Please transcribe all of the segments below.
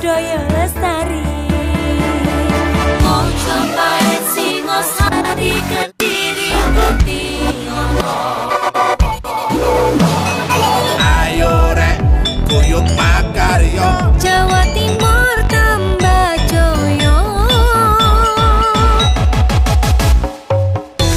budaya lestari. Mojopahit Singosari Kediri Kutingono. Ayo rek guyub makarya Jawa Timur tambah joyo.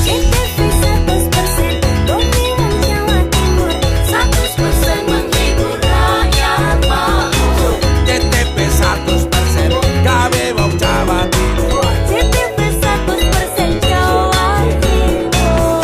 JTV 100% demi wong Jawa Timur, 100% menghibur rakyat makmur. JTV 100% gawe wong Jawa Timur. JTV 100% Jawa Timur.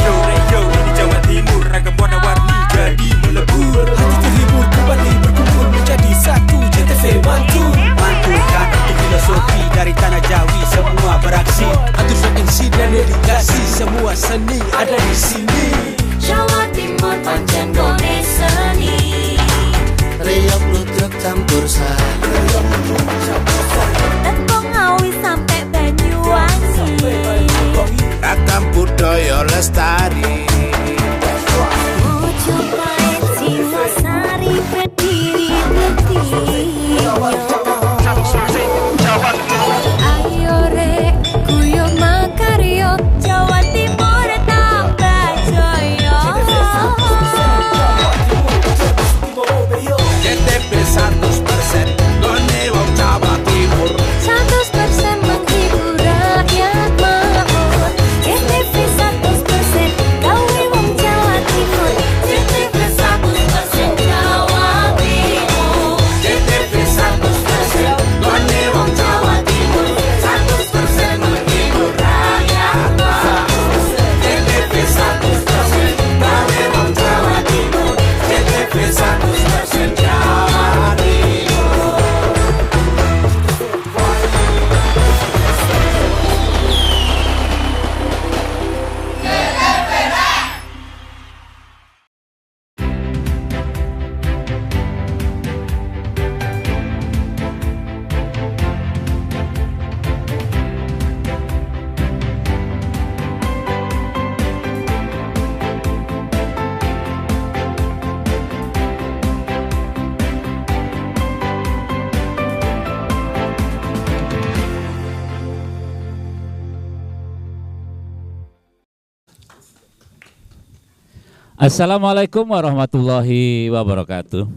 Yo di Jawa Timur ragam warna-warni jadi melebur. Hati terhibur kembali berkumpul menjadi satu. JTV mantu mantulkan itu filosofi dari tanah Jawi, semua beraksi atur MC dan dedikasi, semua seni ada di sini. Jawa Timur pancen gone seni. Riok ludruk campur sari. Tepung Ngawi sampai Banyuwangi. Ragam budaya lestari. Mojopahit Singosari Kediri Kutingono. Ayo rek guyub makarya, Jawa Timur tambah joyo. JTV 100% gone wong Jawa Timur. 100% menghibur rakyat makmur. JTV 100% gawe wong Jawa Timur. JTV 100% Jawa Timur. JTV 100% gone wong Jawa Timur. 100% menghibur rakyat makmur. JTV 100% gawe wong Jawa Timur. JTV 100% Jawa Timur. Assalamualaikum warahmatullahi wabarakatuh.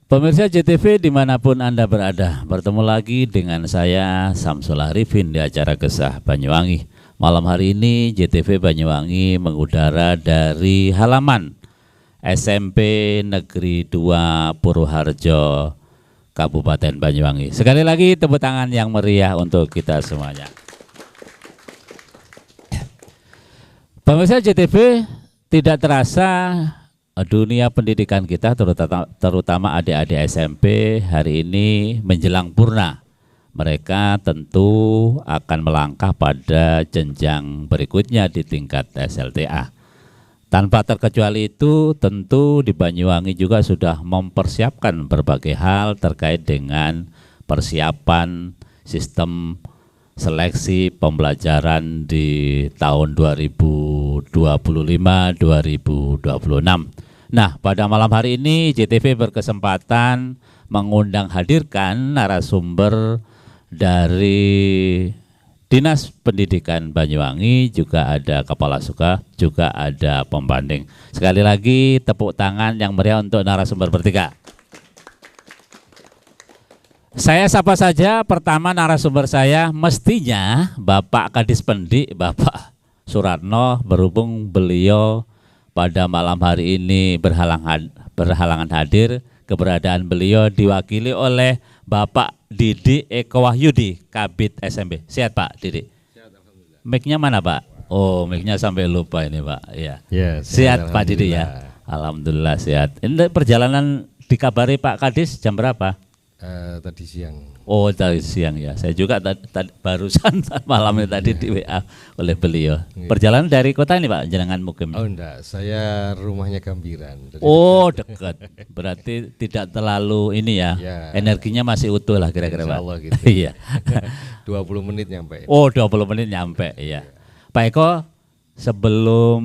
Pemirsa JTV dimanapun Anda berada, bertemu lagi dengan saya Samsul Arifin di acara Kesah Banyuwangi. Malam hari ini JTV Banyuwangi mengudara dari halaman SMP Negeri 2 Purwoharjo, Kabupaten Banyuwangi. Sekali lagi tepuk tangan yang meriah untuk kita semuanya. Pemirsa JTV, tidak terasa dunia pendidikan kita terutama adik-adik SMP hari ini menjelang purna. Mereka tentu akan melangkah pada jenjang berikutnya di tingkat SLTA. Tanpa terkecuali itu, tentu di Banyuwangi juga sudah mempersiapkan berbagai hal terkait dengan persiapan sistem seleksi pembelajaran di tahun 2025-2026. Nah, pada malam hari ini JTV berkesempatan mengundang hadirkan narasumber dari Dinas Pendidikan Banyuwangi, juga ada Kepala Suka, juga ada pembanding. Sekali lagi tepuk tangan yang meriah untuk narasumber bertiga. Saya sapa saja pertama narasumber saya, mestinya Bapak Kadis Pendik, Bapak Suratno, berhubung beliau pada malam hari ini berhalangan hadir, keberadaan beliau diwakili oleh Bapak Didi Eko Wahyudi, Kabid SMP. Sehat Pak Didi? Sehat, alhamdulillah. Mic-nya mana Pak? Oh, mic-nya sampai lupa ini Pak. Iya. Ya, sehat Pak Didi ya. Alhamdulillah sehat. Ini perjalanan dikabari Pak Kadis jam berapa? Tadi siang. Oh, tadi siang ya. Saya juga barusan malamnya tadi di WA oleh beliau. Perjalanan dari kota ini Pak, jenengan mukim? Oh enggak, saya rumahnya Gambiran. Oh dekat. Berarti tidak terlalu ini ya, energinya masih utuh lah kira-kira Pak. Insyaallah gitu. Iya. 20 menit nyampe. Oh 20 menit nyampe, iya. Pak Eko, sebelum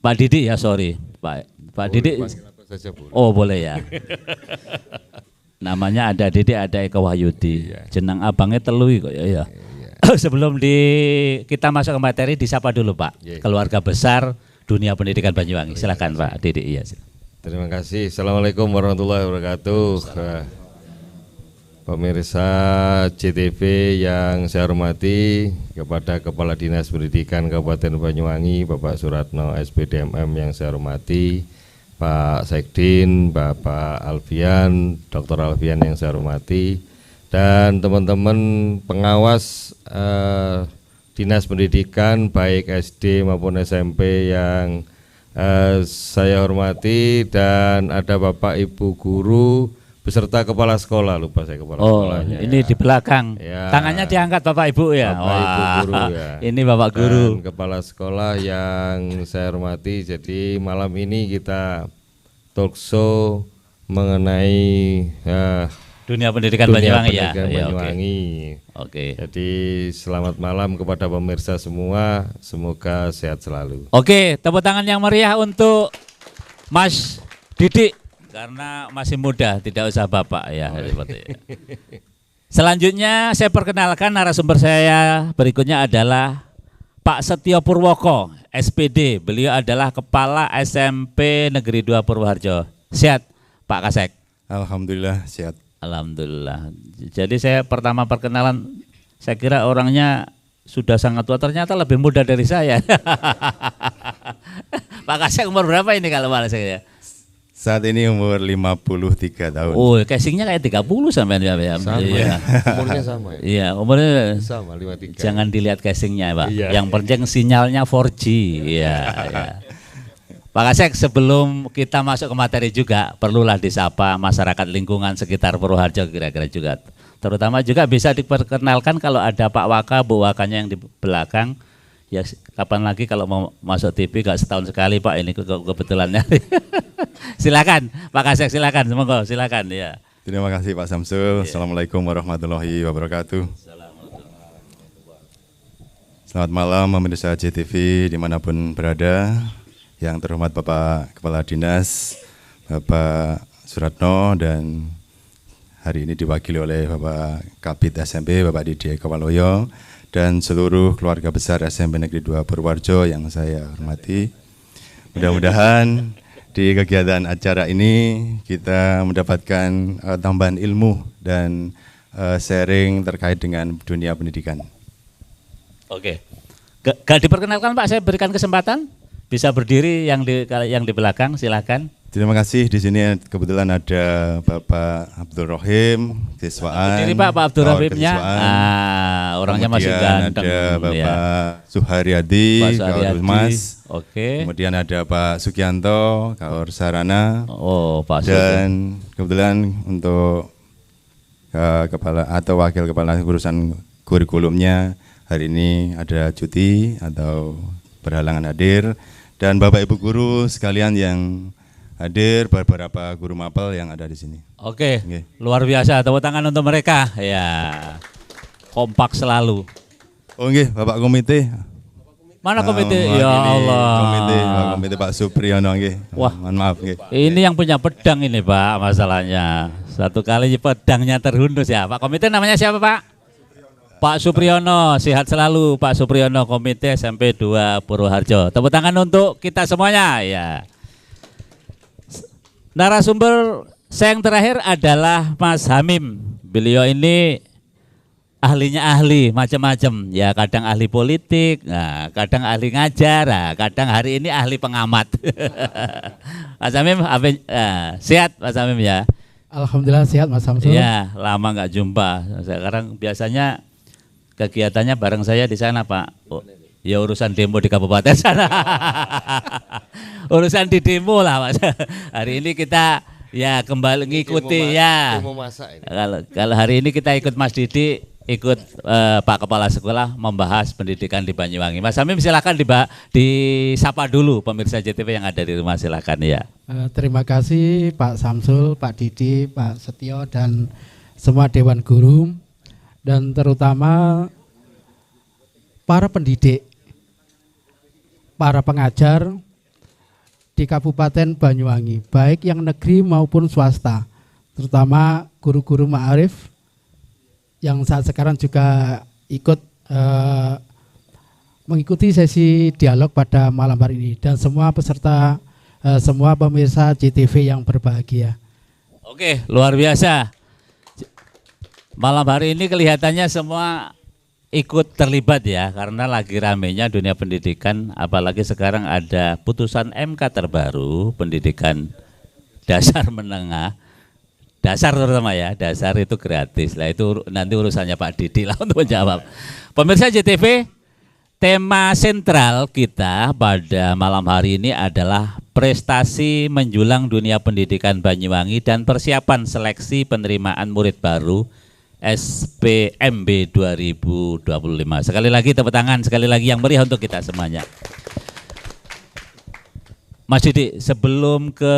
Pak Didi ya, sorry Pak Didi. saja boleh. Oh boleh ya. Namanya ada Dede, ada Eka Wahyudi. Iya. Jenang abangnya Telui kok ya. Iya. Sebelum kita masuk ke materi, disapa dulu Pak. Iya. Keluarga besar dunia pendidikan Banyuwangi. Silakan Pak Dede. Iya. Terima kasih. Assalamualaikum warahmatullahi wabarakatuh. Pemirsa JTV yang saya hormati, kepada Kepala Dinas Pendidikan Kabupaten Banyuwangi Bapak Suratno SPDMM yang saya hormati, Pak Sekdin, Bapak Alfian, Dr. Alfian yang saya hormati, dan teman-teman pengawas Dinas Pendidikan baik SD maupun SMP yang saya hormati, dan ada Bapak Ibu guru beserta kepala sekolah, lupa saya kepala sekolahnya. Ini di belakang. Ya. Tangannya diangkat Bapak Ibu ya. Bapak Ibu guru ya. Ini Bapak guru. Dan kepala sekolah yang saya hormati. Jadi malam ini kita talk show mengenai Dunia pendidikan dunia Banyuwangi ya. pendidikan Ya, Banyuwangi. Oke. Jadi selamat malam kepada pemirsa semua, semoga sehat selalu. Oke, tepuk tangan yang meriah untuk Mas Didik karena masih muda, tidak usah Bapak ya. Seperti itu. Selanjutnya saya perkenalkan narasumber saya berikutnya adalah Pak Setio Purwoko, SPD. Beliau adalah Kepala SMP Negeri 2 Purwoharjo. Sehat Pak Kasek? Alhamdulillah sehat. Alhamdulillah. Jadi saya pertama perkenalan, saya kira orangnya sudah sangat tua, ternyata lebih muda dari saya. Pak Kasek umur berapa ini kalau malah saya? Saat ini umur 53 tahun. Oh, casingnya kayak 30 sampai ya. Sama Iya. Umurnya sama ya? Iya, umurnya Sama 53. jangan dilihat casingnya, Pak. Iya. Yang penting sinyalnya 4G. Iya, iya. Pak Kasek, sebelum kita masuk ke materi juga, perlulah disapa masyarakat lingkungan sekitar Purwoharjo kira-kira juga. Terutama juga bisa diperkenalkan kalau ada Pak Waka, Bu Wakanya yang di belakang. Ya kapan lagi kalau mau masuk TV, gak setahun sekali Pak, ini kebetulannya. Silakan Pak Kasek, silakan, semoga silakan ya. Terima kasih Pak Samsul. Assalamualaikum warahmatullahi wabarakatuh. Selamat malam pemirsa JTV dimanapun berada. Yang terhormat Bapak Kepala Dinas, Bapak Suratno, dan hari ini diwakili oleh Bapak Kabid SMP, Bapak Didi Kawaloyo, dan seluruh keluarga besar SMP Negeri 2 Purwoharjo yang saya hormati. Mudah-mudahan di kegiatan acara ini kita mendapatkan tambahan ilmu dan sharing terkait dengan dunia pendidikan. Oke. Gak diperkenalkan Pak, saya berikan kesempatan. Bisa berdiri yang di belakang, silakan. Terima kasih. Di sini kebetulan ada Bapak Abdul Rohim, siswaan. Berdiri Pak Abdul Rohimnya. Orangnya masih Kemudian ganteng. ada Bapak Ya. Suharyadi, Pak Kaur Suharyadi. Humas. Oke. Kemudian ada Pak Sugianto, Kaur Sarana. Oh, Pak Sugi. Dan kebetulan untuk kepala atau wakil kepala urusan kurikulumnya hari ini ada cuti atau berhalangan hadir, dan Bapak Ibu guru sekalian yang hadir, beberapa guru mapel yang ada di sini. Oke, Oke. luar biasa. Tepuk tangan untuk mereka. Ya, kompak selalu. Oh nggih, Bapak komite. Mana komite? Mewakili Ya Allah. Komite Pak Supriyono nggih. Wah. Mohon maaf nggih. Ini yang punya pedang ini Pak, masalahnya. Satu kali pedangnya terhunus ya. Pak komite namanya siapa Pak? Pak Supriyono, sehat selalu Pak Supriyono, Komite SMP 2 Purwoharjo. Tepuk tangan untuk kita semuanya ya. Narasumber saya yang terakhir adalah Mas Hamim. Beliau ini ahlinya ahli macam-macam ya, kadang ahli politik, nah, kadang ahli ngajar, nah, kadang hari ini ahli pengamat. Mas Hamim, sehat Mas Hamim ya? Alhamdulillah sehat Mas Samsul. Ya, lama nggak jumpa. Sekarang biasanya kegiatannya bareng saya di sana Pak. Oh, ya urusan demo di kabupaten sana. Urusan di demo lah Mas. Hari ini kita ya kembali ngikuti ya. Demo masak ini. Kalau hari ini kita ikut Mas Didi, ikut Pak Kepala Sekolah membahas pendidikan di Banyuwangi. Mas Hamim silakan disapa dulu pemirsa JTV yang ada di rumah, silakan ya. Terima kasih Pak Samsul, Pak Didi, Pak Setio, dan semua Dewan Guru, dan terutama para pendidik, para pengajar, di Kabupaten Banyuwangi, baik yang negeri maupun swasta, terutama guru-guru ma'arif yang saat sekarang juga ikut mengikuti sesi dialog pada malam hari ini, dan semua peserta, semua pemirsa JTV yang berbahagia. Oke, luar biasa. Malam hari ini kelihatannya semua ikut terlibat ya, karena lagi ramenya dunia pendidikan, apalagi sekarang ada putusan MK terbaru pendidikan dasar menengah, dasar terutama ya, dasar itu gratis lah, itu nanti urusannya Pak Didi lah untuk menjawab. Pemirsa JTV, tema sentral kita pada malam hari ini adalah prestasi menjulang dunia pendidikan Banyuwangi dan persiapan seleksi penerimaan murid baru SPMB 2025. Sekali lagi tepuk tangan, sekali lagi yang meriah untuk kita semuanya. Mas Didi, sebelum ke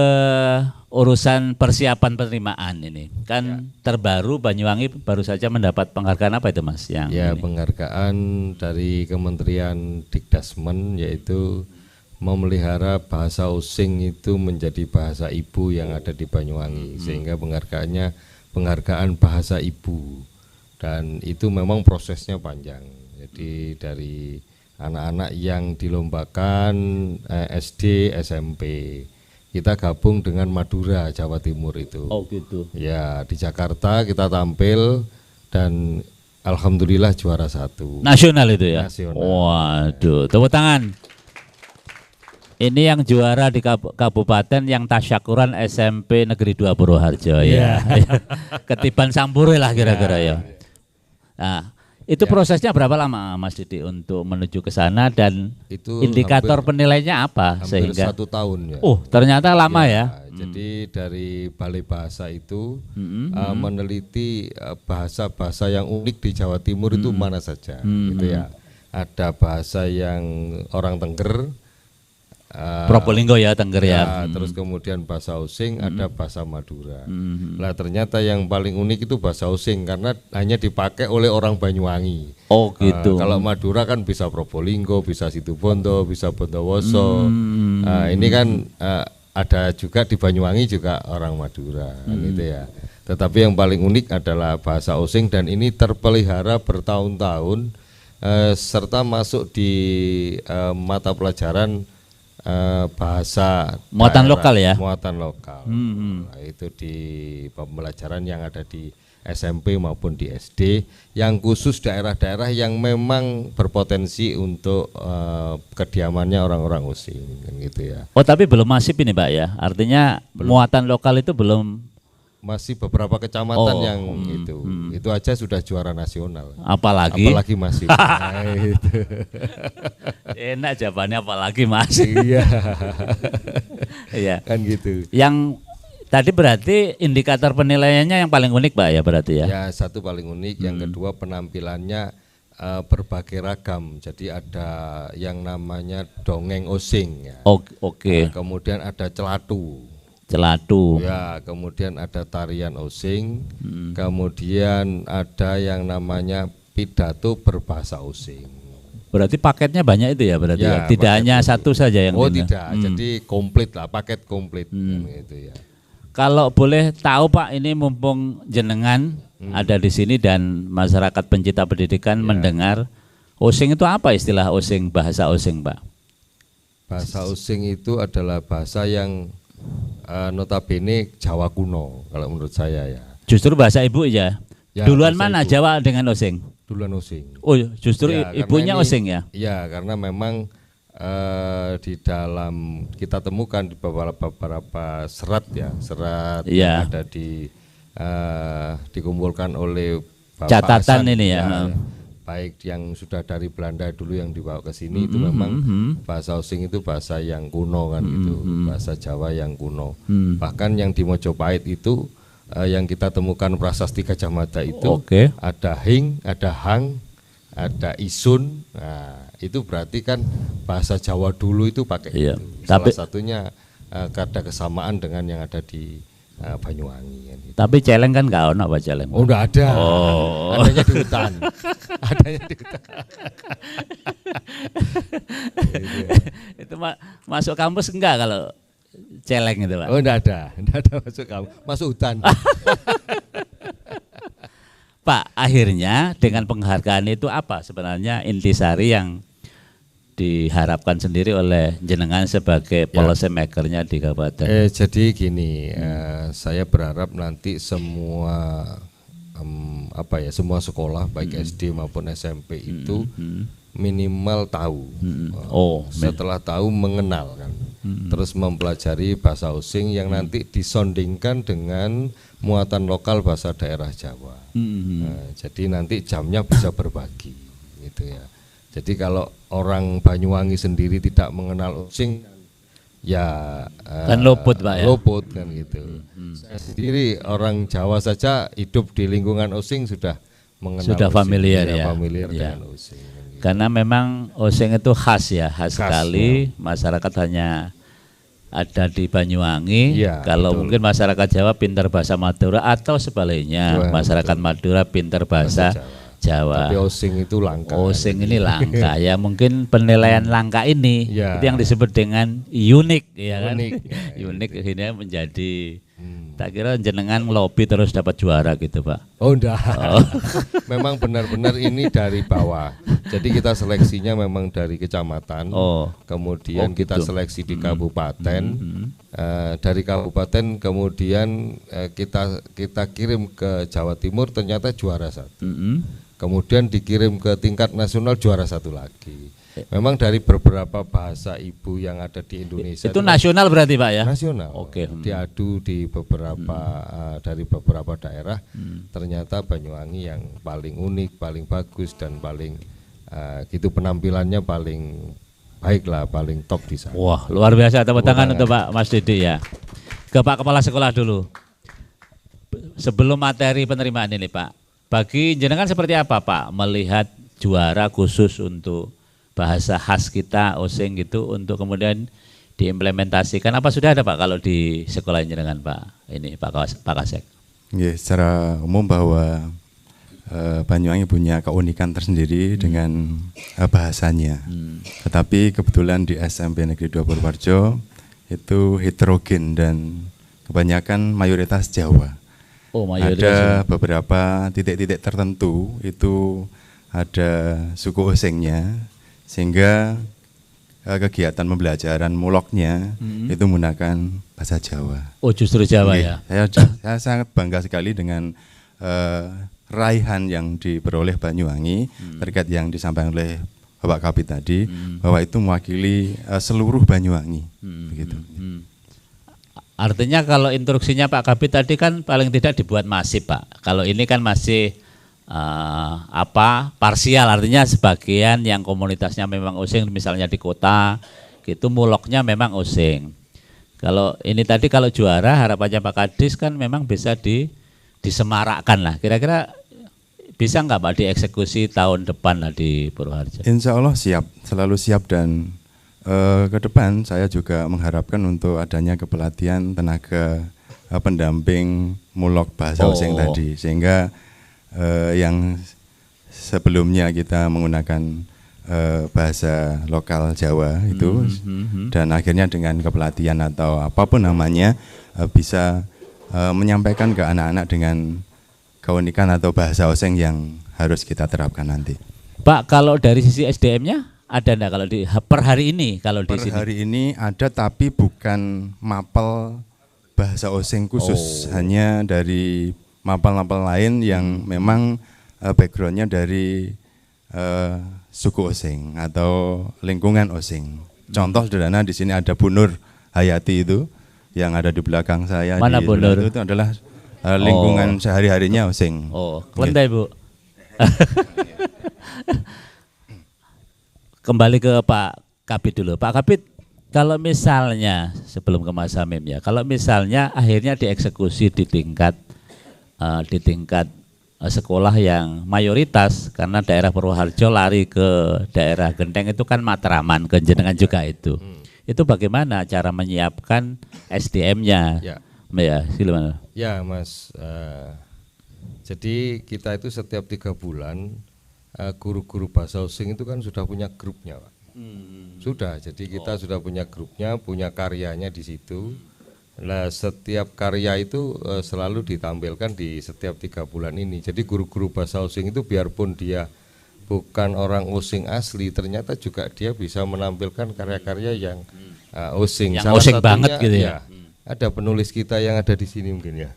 urusan persiapan penerimaan ini, kan terbaru Banyuwangi baru saja mendapat penghargaan apa itu Mas? Yang ya, ini? Penghargaan dari Kementerian Dikdasmen, yaitu memelihara bahasa Osing itu menjadi bahasa ibu yang ada di Banyuwangi, sehingga penghargaan bahasa ibu, dan itu memang prosesnya panjang. Jadi dari anak-anak yang dilombakan SD, SMP, kita gabung dengan Madura, Jawa Timur itu. Oh gitu. Ya, di Jakarta kita tampil dan alhamdulillah juara 1. Nasional itu ya? Nasional. Waduh, tepuk tangan. Ini yang juara di kabupaten yang tasyakuran SMP Negeri 2 Purwoharjo ya. Ketiban Sampurwe lah kira-kira ya. Nah, itu prosesnya berapa lama Mas Didi untuk menuju ke sana, dan Itu indikator penilaiannya apa hampir sehingga 1 tahun ya. Oh, ternyata lama ya. Jadi dari Balai Bahasa itu meneliti bahasa-bahasa yang unik di Jawa Timur itu mana saja, gitu ya. Ada bahasa yang orang Tengger, Probolinggo ya, Tengger ya. terus kemudian bahasa Osing, ada bahasa Madura. Lah ternyata yang paling unik itu bahasa Osing karena hanya dipakai oleh orang Banyuwangi. Oh gitu. Kalau Madura kan bisa Probolinggo, bisa Situbondo, bisa Bondowoso. Ini kan ada juga di Banyuwangi juga orang Madura, gitu ya. Tetapi yang paling unik adalah bahasa Osing, dan ini terpelihara bertahun-tahun serta masuk di mata pelajaran bahasa Muatan daerah, lokal ya? Muatan lokal. Nah, itu di pembelajaran yang ada di SMP maupun di SD, yang khusus daerah-daerah yang memang berpotensi untuk kediamannya orang-orang Osing, gitu ya. Oh tapi belum masif ini Pak ya, artinya muatan lokal itu belum. Masih beberapa kecamatan yang itu aja sudah juara nasional. Apalagi masih. Nah, itu. Enak jawabannya, apalagi masih. Iya. Iya. Kan gitu. Yang tadi berarti indikator penilaiannya yang paling unik Pak ya berarti ya? Ya, satu paling unik, yang kedua penampilannya berbagai ragam. Jadi ada yang namanya dongeng Osing ya. Oke. Kemudian ada celatu. Ya, kemudian ada tarian Osing, kemudian ada yang namanya pidato berbahasa Osing. Berarti paketnya banyak itu ya berarti ya? Tidak hanya satu saja yang ini. Tidak, jadi komplit lah, paket komplit gitu ya. Kalau boleh tahu Pak, ini mumpung jenengan ada di sini dan masyarakat pencinta pendidikan mendengar, Osing itu apa istilah Osing, bahasa Osing Pak? Bahasa Osing itu adalah bahasa yang notabene Jawa kuno kalau menurut saya ya. Justru bahasa ibu ya. Duluan mana ibu. Jawa dengan Osing? Duluan Osing. Oh justru ya, ibunya Osing ya? Iya, karena memang di dalam kita temukan di beberapa serat ya, yang ada di dikumpulkan oleh Bapak catatan Hasan, ini ya. Baik yang sudah dari Belanda dulu yang dibawa ke sini itu memang bahasa Osing itu bahasa yang kuno kan gitu, bahasa Jawa yang kuno. Bahkan yang di Mojopahit itu yang kita temukan prasasti Gajah Mada itu ada hing, ada hang, ada isun. Nah, itu berarti kan bahasa Jawa dulu itu pakai itu. Salah satunya ada kesamaan dengan yang ada di Banyuwangi kan gitu. Tapi celeng kan enggak ono Pak celeng. Oh, enggak ada. Adanya di hutan. Adanya di hutan. Itu masuk kampus enggak kalau celeng itu Pak? Oh enggak ada masuk kamu, masuk hutan. Pak, akhirnya dengan penghargaan itu apa sebenarnya intisari yang diharapkan sendiri oleh jenengan sebagai policy makernya di kabupaten? Jadi gini, saya berharap nanti semua semua sekolah baik SD maupun SMP itu minimal tahu. Setelah tahu mengenal kan. Terus mempelajari bahasa osing yang nanti disondingkan dengan muatan lokal bahasa daerah Jawa. Jadi nanti jamnya bisa berbagi gitu ya. Jadi kalau orang Banyuwangi sendiri tidak mengenal osing ya kan luput Pak ya. Luput kan gitu. Saya sendiri orang Jawa saja hidup di lingkungan osing sudah mengenal sudah osing, familiar ya. Familiar Ya. dengan osing. Gitu. Karena memang osing itu khas sekali. Masyarakat hanya ada di Banyuwangi. Ya, kalau betul. mungkin masyarakat Jawa pintar bahasa Madura atau sebaliknya masyarakat Madura pintar bahasa Jawa. Tapi osing itu langka. Osing ini langka ya, mungkin penilaian langka ini Ya. itu yang disebut dengan unik ya kan. Unik, Unik ini menjadi tak kira jenengan ngelobi terus dapat juara gitu Pak. Oh enggak. Memang benar-benar ini dari bawah. Jadi kita seleksinya memang dari kecamatan. Kemudian kita seleksi di kabupaten. Dari kabupaten kemudian kita kirim ke Jawa Timur, ternyata juara 1. Kemudian dikirim ke tingkat nasional juara 1 lagi. Memang dari beberapa bahasa ibu yang ada di Indonesia itu nasional berarti Pak ya? Nasional. Oke. Diadu di beberapa dari beberapa daerah, ternyata Banyuwangi yang paling unik, paling bagus dan paling gitu penampilannya paling baik lah, paling top di sana. Wah, luar biasa, tepuk tangan untuk Pak Mas Didi ya. Ke Pak Kepala Sekolah dulu. Sebelum materi penerimaan ini Pak, bagi jenengan seperti apa Pak melihat juara khusus untuk bahasa khas kita osing gitu untuk kemudian diimplementasikan, apa sudah ada Pak kalau di sekolah jenengan Pak ini Pak Kasek? Secara umum bahwa Banyuwangi punya keunikan tersendiri dengan bahasanya. Tetapi kebetulan di SMP Negeri 2 Purworejo itu heterogen dan kebanyakan mayoritas Jawa. Ada beberapa titik-titik tertentu itu ada suku osingnya, sehingga kegiatan pembelajaran muloknya itu menggunakan bahasa Jawa. Oh justru Jawa ya? Saya sangat bangga sekali dengan raihan yang diperoleh Banyuwangi terkait yang disampaikan oleh Bapak Kabid tadi, bahwa itu mewakili seluruh Banyuwangi. Begitu. Artinya kalau instruksinya Pak Kabid tadi kan paling tidak dibuat masif Pak. Kalau ini kan masih parsial, artinya sebagian yang komunitasnya memang osing misalnya di kota gitu muloknya memang osing. Kalau ini tadi kalau juara harapannya Pak Kadis kan memang bisa disemarakkan lah. Kira-kira bisa nggak Pak dieksekusi tahun depan lah di Purworejo? Insya Allah siap, selalu siap, dan ke depan saya juga mengharapkan untuk adanya kepelatihan tenaga pendamping mulok bahasa osing tadi, sehingga yang sebelumnya kita menggunakan bahasa lokal Jawa itu dan akhirnya dengan kepelatihan atau apapun namanya bisa menyampaikan ke anak-anak dengan keunikan atau bahasa osing yang harus kita terapkan nanti. Pak, kalau dari sisi SDM-nya ada enggak kalau di per hari ini kalau di sini? Per hari ini ada, tapi bukan mapel bahasa osing khusus, hanya dari mapel-mapel lain yang memang backgroundnya dari suku osing atau lingkungan osing. Contoh sederhana di sini ada Bu Nur Hayati itu yang ada di belakang saya. Mana Bu Nur? Itu adalah lingkungan sehari-harinya osing. Kelentai Bu. Kembali ke Pak Kabid dulu. Pak Kabid, kalau misalnya sebelum ke Mas Hamim ya, kalau misalnya akhirnya dieksekusi di tingkat sekolah yang mayoritas, karena daerah Purwoharjo lari ke daerah Genteng itu kan Matraman, Kenjenengan juga itu. Itu bagaimana cara menyiapkan SDM-nya? Ya, silakan. Ya, Mas. Jadi kita itu setiap 3 bulan guru-guru bahasa osing itu kan sudah punya grupnya, Pak. Sudah, jadi kita sudah punya grupnya, punya karyanya di situ. Nah, setiap karya itu selalu ditampilkan di setiap 3 bulan ini. Jadi guru-guru bahasa Osing itu biarpun dia bukan orang Osing asli, ternyata juga dia bisa menampilkan karya-karya yang Osing. Yang Osing banget gitu ya. Ada penulis kita yang ada di sini mungkin ya.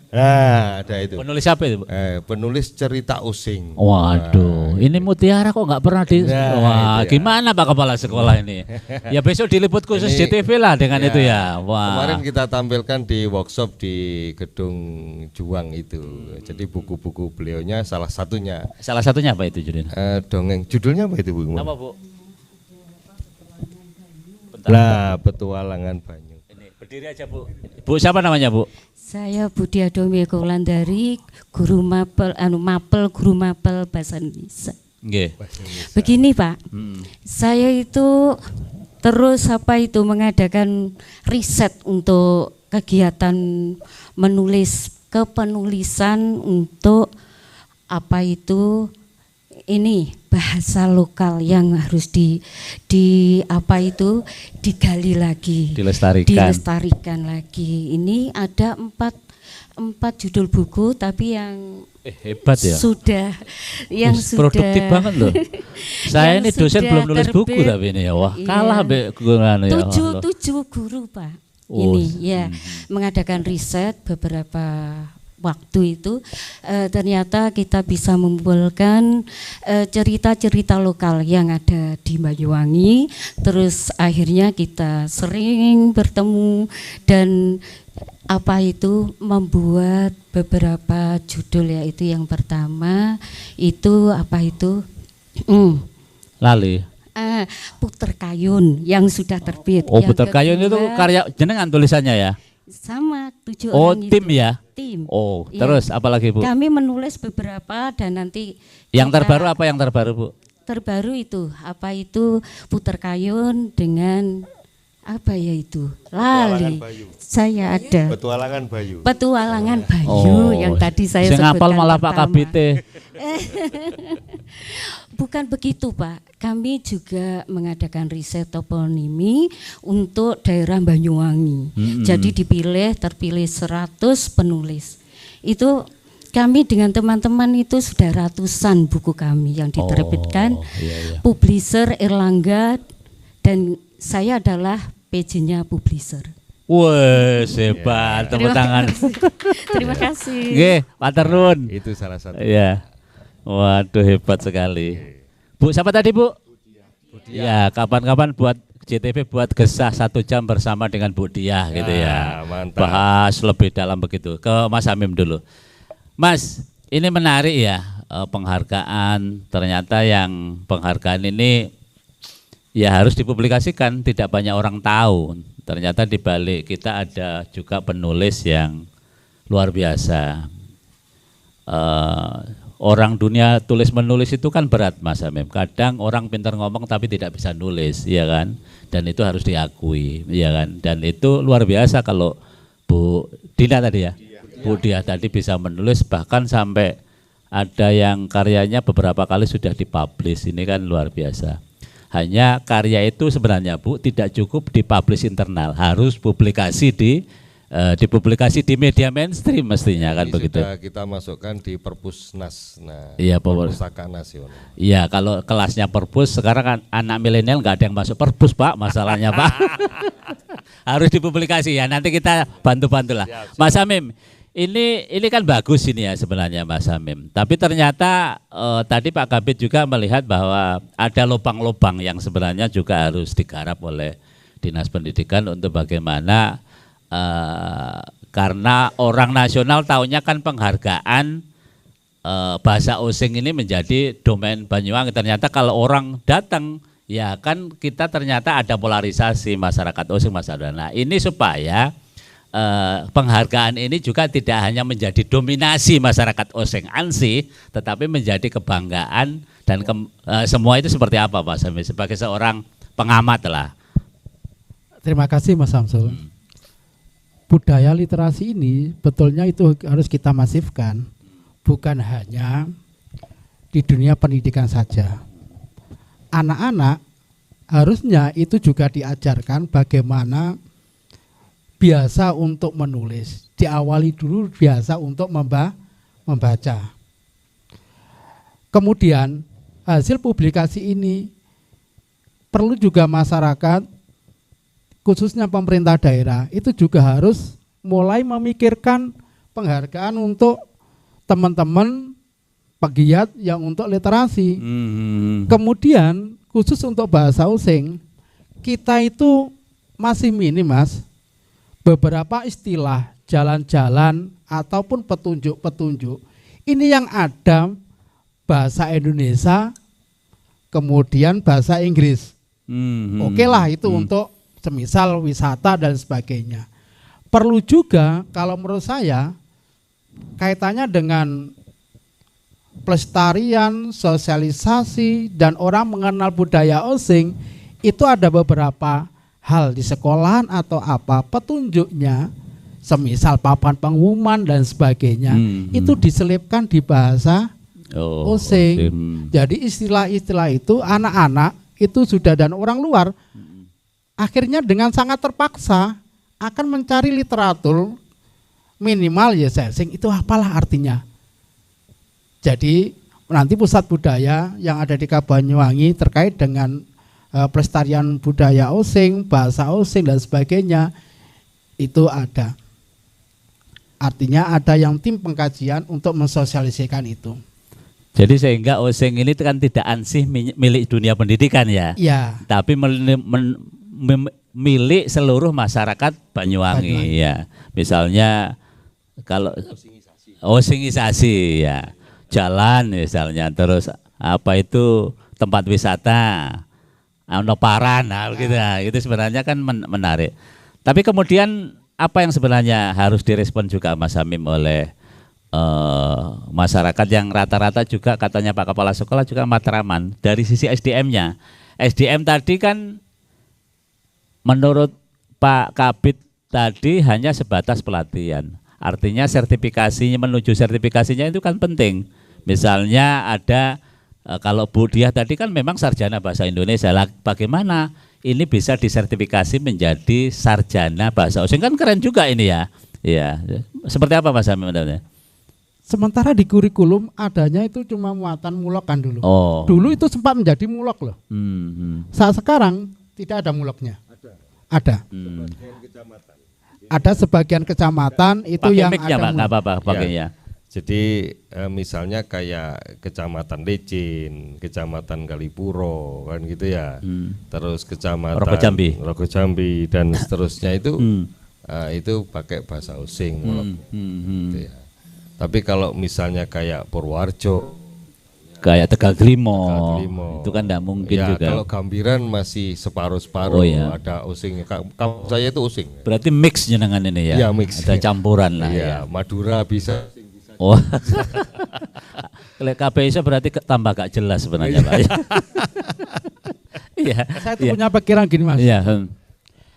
Nah, ada itu. Penulis apa itu? Penulis cerita Osing. Waduh, ini Mutiara kok nggak pernah di. Wah, itu ya. gimana Pak Kepala Sekolah ini? Ya besok diliput khusus Ini, JTV lah dengan itu ya. Wah. Kemarin kita tampilkan di workshop di Gedung Juang itu. Jadi buku-buku beliaunya salah satunya. Salah satunya apa itu judulnya? Dongeng. Judulnya apa itu Bu? Apa Bu? Lah, Petualangan Banyu. Ini berdiri aja Bu. Bu siapa namanya Bu? Saya Budi Adomi Wulandari, guru mapel, guru mapel bahasa Indonesia. Nggih. Begini Pak, saya itu terus mengadakan riset untuk kegiatan kepenulisan untuk ini bahasa lokal yang harus digali lagi, dilestarikan lagi. Ini ada empat judul buku, tapi yang hebat ya. Sudah produktif banget loh. Saya ini dosen belum nulis buku tapi ini ya, wah kalah ya. 7 guru Pak. Mengadakan riset beberapa waktu itu, ternyata kita bisa mengumpulkan cerita-cerita lokal yang ada di Banyuwangi. Terus akhirnya kita sering bertemu dan membuat beberapa judul, yaitu yang pertama itu Lali. Puter Kayun yang sudah terbit. Oh, Puter Kayun itu karya jenengan tulisannya ya? Sama 7 orang itu. Tim ya? Tim. Oh, Ya. terus apa lagi Bu? Kami menulis beberapa dan nanti Yang kita- terbaru apa yang terbaru Bu? Terbaru itu Puter Kayun dengan lali. Saya ada Petualangan Bayu. Petualangan Bayu yang tadi saya sing sebutkan ngapal malah Pak pertama. Kabit. Bukan begitu Pak, kami juga mengadakan riset toponimi untuk daerah Banyuwangi. Jadi terpilih 100 penulis. Itu kami dengan teman-teman itu sudah ratusan buku kami yang diterbitkan. Iya. Publisher Erlangga dan saya adalah PJ-nya publisher. Wah, hebat, tepuk tangan. Terima kasih. Nggih, matur nuwun. Itu salah satu. Iya. Waduh, hebat sekali. Bu, siapa tadi Bu? Ya, kapan-kapan buat JTV buat gesah 1 jam bersama dengan Bu Diah gitu ya. Mantap. Bahas lebih dalam begitu. Ke Mas Hamim dulu. Mas, ini menarik ya, penghargaan. Ternyata yang penghargaan ini ya harus dipublikasikan, tidak banyak orang tahu. Ternyata di balik kita ada juga penulis yang luar biasa. Orang dunia tulis menulis itu kan berat Mas Hamim. Kadang orang pintar ngomong tapi tidak bisa nulis, ya kan? Dan itu harus diakui, ya kan? Dan itu luar biasa kalau Bu Dina tadi ya, Bu Diah tadi bisa menulis, bahkan sampai ada yang karyanya beberapa kali sudah dipublish. Ini kan luar biasa. Hanya karya itu sebenarnya Bu tidak cukup dipublish internal, harus publikasi dipublikasi di media mainstream mestinya kan. Jadi begitu. Sudah kita masukkan di Perpusnas. Nah, iya, Perpustakaan Nasional. Iya, kalau kelasnya Perpus sekarang kan anak milenial nggak ada yang masuk Perpus Pak, masalahnya Pak. Harus dipublikasi ya. Nanti kita bantu-bantulah. Mas Hamim, ini kan bagus ini ya sebenarnya Mas Hamim. Tapi ternyata tadi Pak Kabit juga melihat bahwa ada lubang-lubang yang sebenarnya juga harus digarap oleh Dinas Pendidikan untuk bagaimana karena orang nasional taunya kan penghargaan bahasa Osing ini menjadi domain Banyuwangi. Ternyata kalau orang datang ya kan kita ternyata ada polarisasi masyarakat Osing, masyarakat. Nah ini supaya penghargaan ini juga tidak hanya menjadi dominasi masyarakat Osing ANSI, tetapi menjadi kebanggaan dan semua itu seperti apa Pak Samir sebagai seorang pengamat lah. Terima kasih Mas Samsul. Budaya literasi ini betulnya itu harus kita masifkan, bukan hanya di dunia pendidikan saja. Anak-anak harusnya itu juga diajarkan bagaimana biasa untuk menulis. Diawali dulu biasa untuk membaca. Kemudian hasil publikasi ini perlu juga masyarakat, khususnya pemerintah daerah, itu juga harus mulai memikirkan penghargaan untuk teman-teman pegiat yang untuk literasi. Kemudian khusus untuk bahasa osing, kita itu masih minim, Mas. Beberapa istilah, jalan-jalan ataupun petunjuk-petunjuk ini yang ada bahasa Indonesia, kemudian bahasa Inggris. Oke lah itu untuk semisal wisata dan sebagainya. Perlu juga kalau menurut saya kaitannya dengan pelestarian, sosialisasi, dan orang mengenal budaya osing, itu ada beberapa hal di sekolahan atau apa petunjuknya, semisal papan pengumuman dan sebagainya, itu diselipkan di bahasa osing. Jadi istilah-istilah itu anak-anak itu sudah dan orang luar akhirnya dengan sangat terpaksa akan mencari literatur minimal ya osing itu apalah artinya. Jadi nanti pusat budaya yang ada di Banyuwangi terkait dengan pelestarian budaya osing, bahasa osing dan sebagainya itu ada. Artinya ada yang tim pengkajian untuk mensosialisasikan itu. Jadi sehingga osing ini kan tidak ansih milik dunia pendidikan ya, tapi milik seluruh masyarakat Banyuwangi ya. Misalnya kalau osingisasi ya, jalan misalnya, terus apa itu tempat wisata, noparan, gitu ya. Itu sebenarnya kan menarik. Tapi kemudian apa yang sebenarnya harus direspon juga Mas Hamim oleh masyarakat yang rata-rata juga katanya Pak Kepala Sekolah juga matraman dari sisi SDM-nya. SDM tadi kan menurut Pak Kabid tadi hanya sebatas pelatihan. Artinya sertifikasinya, menuju sertifikasinya itu kan penting. Misalnya ada kalau Bu Diah tadi kan memang sarjana bahasa Indonesia. Lah, bagaimana ini bisa disertifikasi menjadi sarjana bahasa osing, kan keren juga ini ya. Iya. Seperti apa Mas Hamim? Sementara di kurikulum adanya itu cuma muatan mulok kan dulu. Dulu itu sempat menjadi mulok loh. Saat sekarang tidak ada muloknya. Ada. Ada sebagian kecamatan itu pakai yang ada mulok. Nggak apa-apa pakainya. Jadi misalnya kayak Kecamatan Lecin, Kecamatan Kalipuro kan gitu ya. Terus Kecamatan Rogo Jambi dan seterusnya itu pakai bahasa osing. Gitu ya. Tapi kalau misalnya kayak Purworejo, kayak Tegalgrimo, itu kan tidak mungkin ya, juga. Kalau Gambiran masih separuh-separuh, ada osing. Kamu saya itu osing. Berarti mix jenengan ini ya? Iya mix. Ada campuran lah ya. Madura bisa. Oh, kalau KPISA berarti tambah gak jelas sebenarnya Pak. Iya. Saya tuh punya pikiran gini Mas. Iya.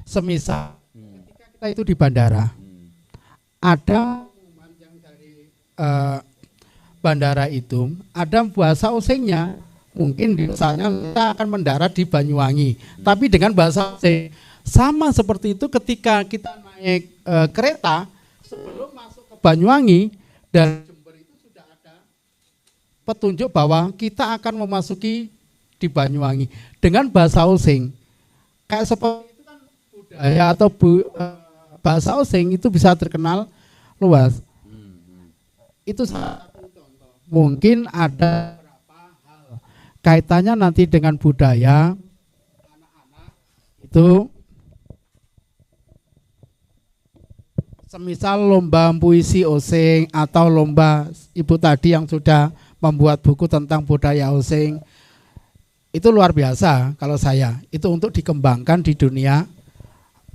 Semisal ketika kita itu di bandara, ada yang dari bandara itu ada bahasa osingnya. Mungkin misalnya kita akan mendarat di Banyuwangi, tapi dengan bahasa osing. Sama seperti itu ketika kita naik kereta sebelum masuk ke Banyuwangi. Dan Jember itu sudah ada petunjuk bahwa kita akan memasuki di Banyuwangi dengan bahasa osing. Kayak seperti itu kan budaya atau bahasa osing itu bisa terkenal luas. Itu salah satu contoh. Mungkin ada beberapa hal kaitannya nanti dengan budaya anak-anak itu. Semisal lomba puisi osing atau lomba ibu tadi yang sudah membuat buku tentang budaya osing, itu luar biasa kalau saya. Itu untuk dikembangkan di dunia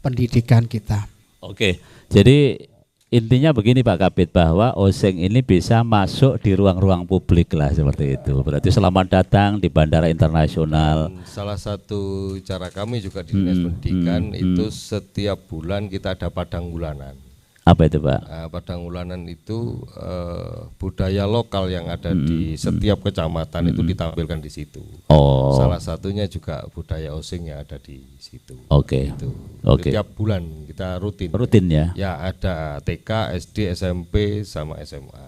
pendidikan kita. Oke, jadi intinya begini Pak Kabid, bahwa osing ini bisa masuk di ruang-ruang publik lah seperti itu. Berarti selamat datang di Bandara Internasional. Salah satu cara kami juga di Dinas Pendidikan itu setiap bulan kita ada padang bulanan. Apa itu Pak? Nah, Padang Ulanan itu budaya lokal yang ada di setiap kecamatan itu ditampilkan di situ. Oh. Salah satunya juga budaya osing yang ada di situ. Oke. Itu. Oke. Setiap bulan kita rutin. Rutin ya? Ya ada TK, SD, SMP sama SMA.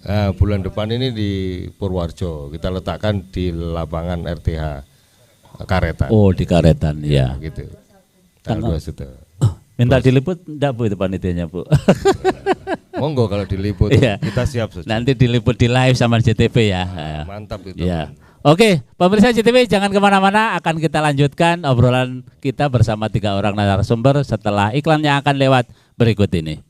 Nah, bulan depan ini di Purworejo kita letakkan di lapangan RTH Karetan. Oh di Karetan ya. Gitu. Tanggal 2 Minta diliput enggak Bu itu panitianya Bu? Monggo kalau diliput Iya. kita siap saja. Nanti diliput di live sama JTV ya. Mantap itu. Ya. Oke, pemirsa JTV jangan kemana-mana, akan kita lanjutkan obrolan kita bersama 3 orang narasumber setelah iklan yang akan lewat berikut ini.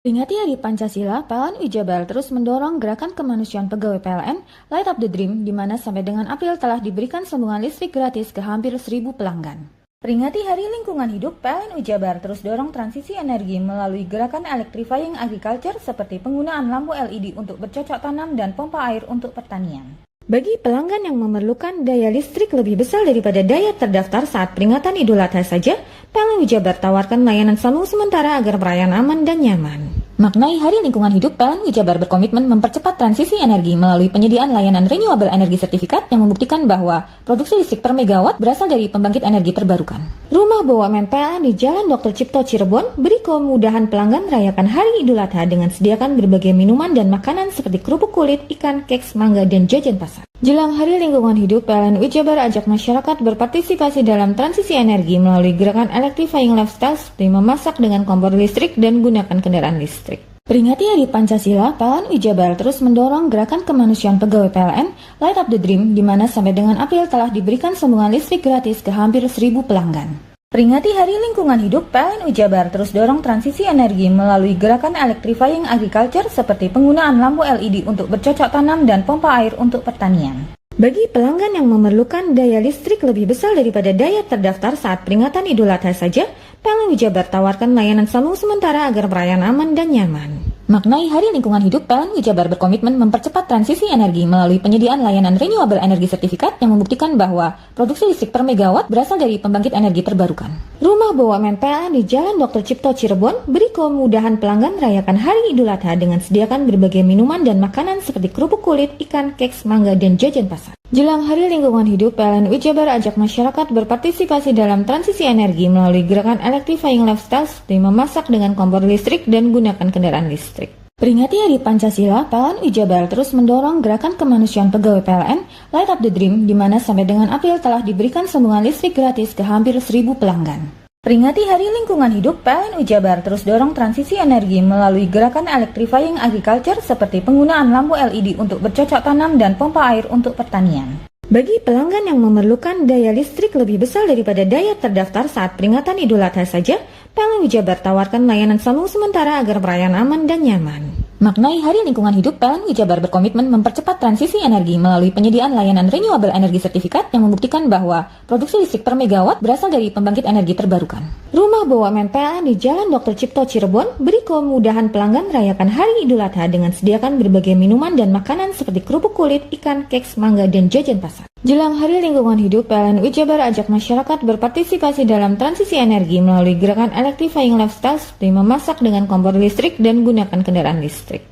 Peringati Hari Pancasila, PLN Jabar terus mendorong gerakan kemanusiaan pegawai PLN Light Up the Dream, di mana sampai dengan April telah diberikan sambungan listrik gratis ke hampir 1.000 pelanggan. Peringati Hari Lingkungan Hidup, PLN Jabar terus dorong transisi energi melalui gerakan electrifying agriculture seperti penggunaan lampu LED untuk bercocok tanam dan pompa air untuk pertanian. Bagi pelanggan yang memerlukan daya listrik lebih besar daripada daya terdaftar saat peringatan Idul Adha saja, PLN Jabar tawarkan layanan sambung sementara agar perayaan aman dan nyaman. Maknai Hari Lingkungan Hidup, PLN Jabar berkomitmen mempercepat transisi energi melalui penyediaan layanan renewable energy sertifikat yang membuktikan bahwa produksi listrik per megawatt berasal dari pembangkit energi terbarukan. Rumah BUMN PLN di Jalan Dr. Cipto Cirebon beri kemudahan pelanggan merayakan Hari Idul Adha dengan sediakan berbagai minuman dan makanan seperti kerupuk kulit, ikan, keks, mangga, dan jajan pasar. Jelang Hari Lingkungan Hidup, PLN Jabar ajak masyarakat berpartisipasi dalam transisi energi melalui gerakan electrifying lifestyle seperti memasak dengan kompor listrik dan gunakan kendaraan listrik. Peringati Hari Pancasila, PLN Jabar terus mendorong gerakan kemanusiaan pegawai PLN Light Up the Dream, di mana sampai dengan April telah diberikan sambungan listrik gratis ke hampir 1.000 pelanggan. Peringati Hari Lingkungan Hidup, PLN Jabar terus dorong transisi energi melalui gerakan electrifying agriculture seperti penggunaan lampu LED untuk bercocok tanam dan pompa air untuk pertanian. Bagi pelanggan yang memerlukan daya listrik lebih besar daripada daya terdaftar saat peringatan Idul Adha saja, PLN Jabar tawarkan layanan sambung sementara agar perayaan aman dan nyaman. Maknai Hari Lingkungan Hidup, PLN Jabar berkomitmen mempercepat transisi energi melalui penyediaan layanan renewable energy sertifikat yang membuktikan bahwa produksi listrik per megawatt berasal dari pembangkit energi terbarukan. Rumah BUMN PLN di Jalan Dr. Cipto Cirebon beri kemudahan pelanggan merayakan Hari Idul Adha dengan sediakan berbagai minuman dan makanan seperti kerupuk kulit, ikan, keks, mangga, dan jajan pasar. Jelang Hari Lingkungan Hidup, PLN Jabar ajak masyarakat berpartisipasi dalam transisi energi melalui gerakan electrifying lifestyle seperti memasak dengan kompor listrik dan gunakan kendaraan listrik. Peringati Hari Pancasila, PLN Jabar terus mendorong gerakan kemanusiaan pegawai PLN Light Up the Dream, di mana sampai dengan April telah diberikan sambungan listrik gratis ke hampir 1.000 pelanggan. Peringati Hari Lingkungan Hidup, PLN Jabar terus dorong transisi energi melalui gerakan electrifying agriculture seperti penggunaan lampu LED untuk bercocok tanam dan pompa air untuk pertanian. Bagi pelanggan yang memerlukan daya listrik lebih besar daripada daya terdaftar saat peringatan Idul Adha saja, PLN Jabar tawarkan layanan sambung sementara agar perayaan aman dan nyaman. Maknai Hari Lingkungan Hidup, PLN Jabar berkomitmen mempercepat transisi energi melalui penyediaan layanan renewable energy sertifikat yang membuktikan bahwa produksi listrik per megawatt berasal dari pembangkit energi terbarukan. Rumah BUMN PLN di Jalan Dr. Cipto Cirebon beri kemudahan pelanggan merayakan Hari Idul Adha dengan sediakan berbagai minuman dan makanan seperti kerupuk kulit, ikan, keks, mangga, dan jajan pasar. Jelang Hari Lingkungan Hidup, PLN Jabar ajak masyarakat berpartisipasi dalam transisi energi melalui gerakan electrifying lifestyle seperti memasak dengan kompor listrik dan gunakan kendaraan listrik.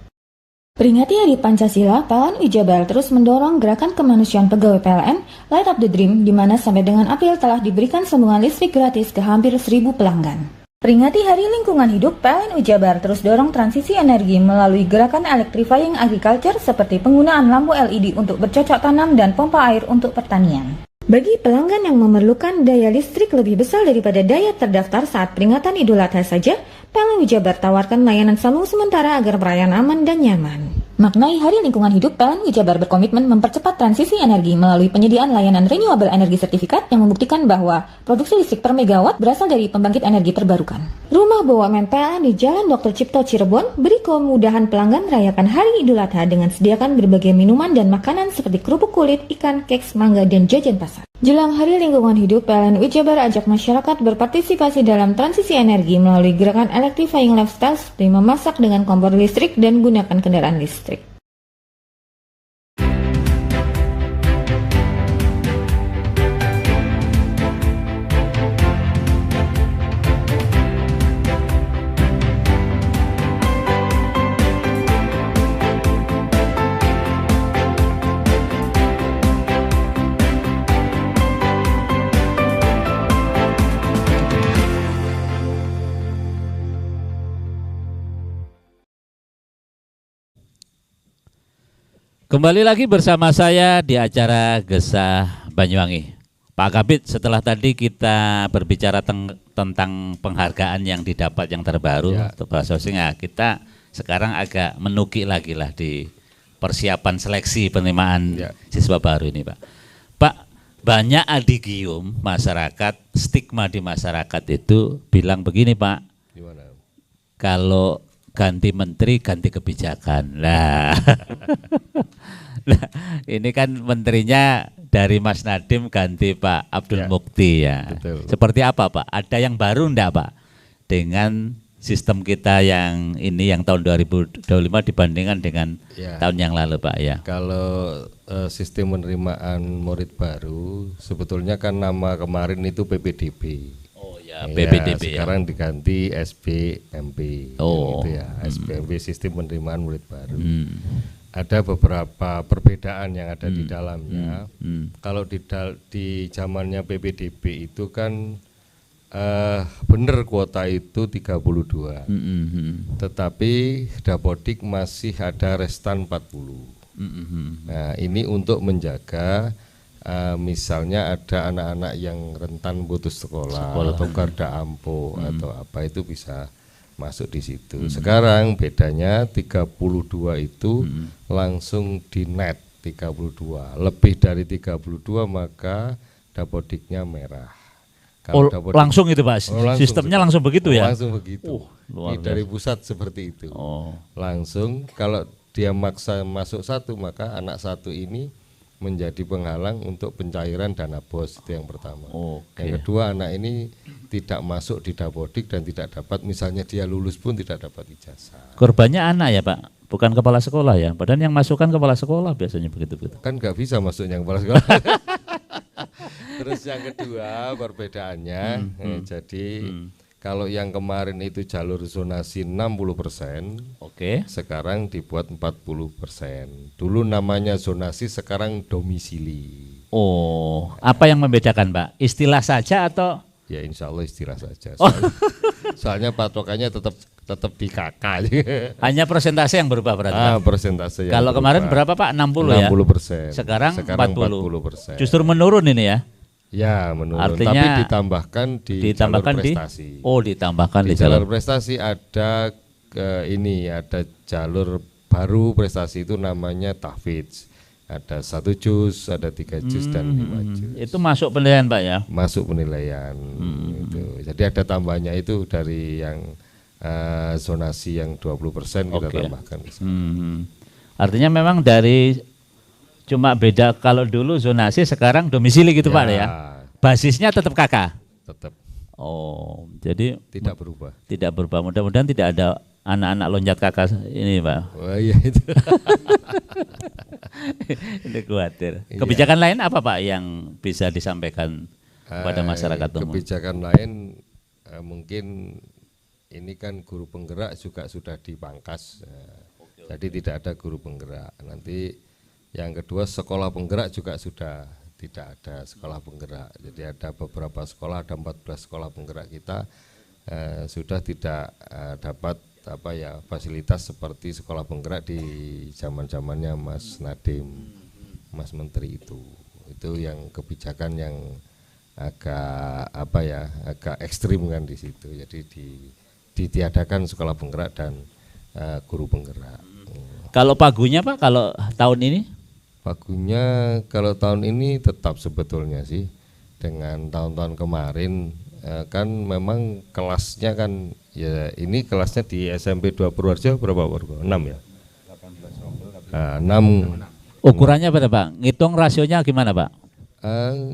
Peringati Hari Pancasila, PLN Jabar terus mendorong gerakan kemanusiaan pegawai PLN Light Up the Dream, di mana sampai dengan April telah diberikan sambungan listrik gratis ke hampir 1.000 pelanggan. Peringati Hari Lingkungan Hidup, PLN Jabar terus dorong transisi energi melalui gerakan electrifying agriculture seperti penggunaan lampu LED untuk bercocok tanam dan pompa air untuk pertanian. Bagi pelanggan yang memerlukan daya listrik lebih besar daripada daya terdaftar saat peringatan Idul Adha saja, PLN Jabar tawarkan layanan sambung sementara agar perayaan aman dan nyaman. Maknai Hari Lingkungan Hidup, PLN Jabar berkomitmen mempercepat transisi energi melalui penyediaan layanan renewable energy sertifikat yang membuktikan bahwa produksi listrik per megawatt berasal dari pembangkit energi terbarukan. Rumah BUMN PLN di Jalan Dr. Cipto Cirebon beri kemudahan pelanggan merayakan Hari Idul Adha dengan sediakan berbagai minuman dan makanan seperti kerupuk kulit, ikan, keks, mangga, dan jajan pasar. Jelang Hari Lingkungan Hidup, PLN Jabar ajak masyarakat berpartisipasi dalam transisi energi melalui gerakan electrifying lifestyle seperti memasak dengan kompor listrik dan gunakan kendaraan listrik. Kembali lagi bersama saya di acara Gesah Banyuwangi. Pak Kabid, setelah tadi kita berbicara tentang penghargaan yang didapat yang terbaru untuk bahasa Osing, kita sekarang agak menukik lagi lah di persiapan seleksi penerimaan siswa baru ini, Pak. Pak, banyak adigium masyarakat, stigma di masyarakat itu bilang begini, Pak. Gimana? Kalau ganti menteri, ganti kebijakan. Nah, nah, ini kan menterinya dari Mas Nadiem ganti Pak Abdul Mukti ya. Betul. Seperti apa Pak? Ada yang baru enggak Pak? Dengan sistem kita yang ini yang tahun 2025 dibandingkan dengan tahun yang lalu Pak ya. Kalau sistem penerimaan murid baru sebetulnya kan nama kemarin itu PPDB. PPDB sekarang diganti SBMP. Oh. Gitu ya, SBMP sistem penerimaan murid baru. Ada beberapa perbedaan yang ada di dalamnya. Kalau di zamannya PPDB itu kan benar kuota itu 32. Tetapi Dapodik masih ada restan 40. Nah, ini untuk menjaga misalnya ada anak-anak yang rentan putus sekolah atau garda ampuh atau apa itu bisa masuk di situ. Sekarang bedanya 32 itu langsung di net 32. Lebih dari 32 maka Dapodiknya merah. Kalau langsung itu Pak, sistemnya langsung begitu ya? Langsung begitu. Dari pusat seperti itu. Langsung kalau dia maksa masuk satu maka anak satu ini menjadi penghalang untuk pencairan dana BOS, itu yang pertama. Yang kedua, anak ini tidak masuk di Dapodik dan tidak dapat, misalnya dia lulus pun tidak dapat ijazah. Korbannya anak ya Pak, bukan kepala sekolah ya? Padahal yang masukkan kepala sekolah biasanya begitu. Kan nggak bisa masuknya kepala sekolah. Terus yang kedua perbedaannya, jadi kalau yang kemarin itu jalur zonasi 60%, sekarang dibuat 40%. Dulu namanya zonasi, sekarang domisili. Oh, apa yang membedakan Pak? Istilah saja atau? Ya insya Allah istilah saja. Soalnya patokannya tetap di KK. Hanya persentase yang berubah berarti Pak? Persentase yang kalau kemarin berapa Pak? 60 ya? 60%. Sekarang 40%. 40%. Justru menurun ini ya? Ya menurun, artinya tapi ditambahkan di jalur prestasi. Ditambahkan di jalur prestasi ada ada jalur baru prestasi itu namanya tahfidz. Ada 1 juz, ada 3 juz dan 5 juz. Itu masuk penilaian Pak ya? Masuk penilaian. Gitu. Jadi ada tambahnya itu dari yang zonasi yang 20% kita tambahkan. Artinya memang dari cuma beda, kalau dulu zonasi sekarang domisili gitu Pak ya. Basisnya tetap KK. Tetap. Oh, jadi tidak berubah. Tidak berubah. Mudah-mudahan tidak ada anak-anak loncat KK ini Pak. Oh iya itu. Itu khawatir. Kebijakan lain apa Pak yang bisa disampaikan kepada masyarakat umum? Kebijakan lain mungkin ini kan guru penggerak juga sudah dipangkas. Jadi tidak ada guru penggerak. Nanti yang kedua sekolah penggerak juga sudah tidak ada sekolah penggerak. Jadi ada beberapa sekolah, ada 14 sekolah penggerak kita sudah tidak dapat fasilitas seperti sekolah penggerak di zaman-zamannya Mas Nadiem, Mas Menteri itu. Itu yang kebijakan yang agak agak ekstrim kan di situ. Jadi ditiadakan sekolah penggerak dan guru penggerak. Kalau pagunya Pak, kalau tahun ini? Pagunya kalau tahun ini tetap sebetulnya sih dengan tahun-tahun kemarin kan memang kelasnya kan ya ini kelasnya di SMP 2 Purworejo berapa Pak? 6 ya? 18 6. Ukurannya berapa Pak? Ngitung rasionya gimana Pak?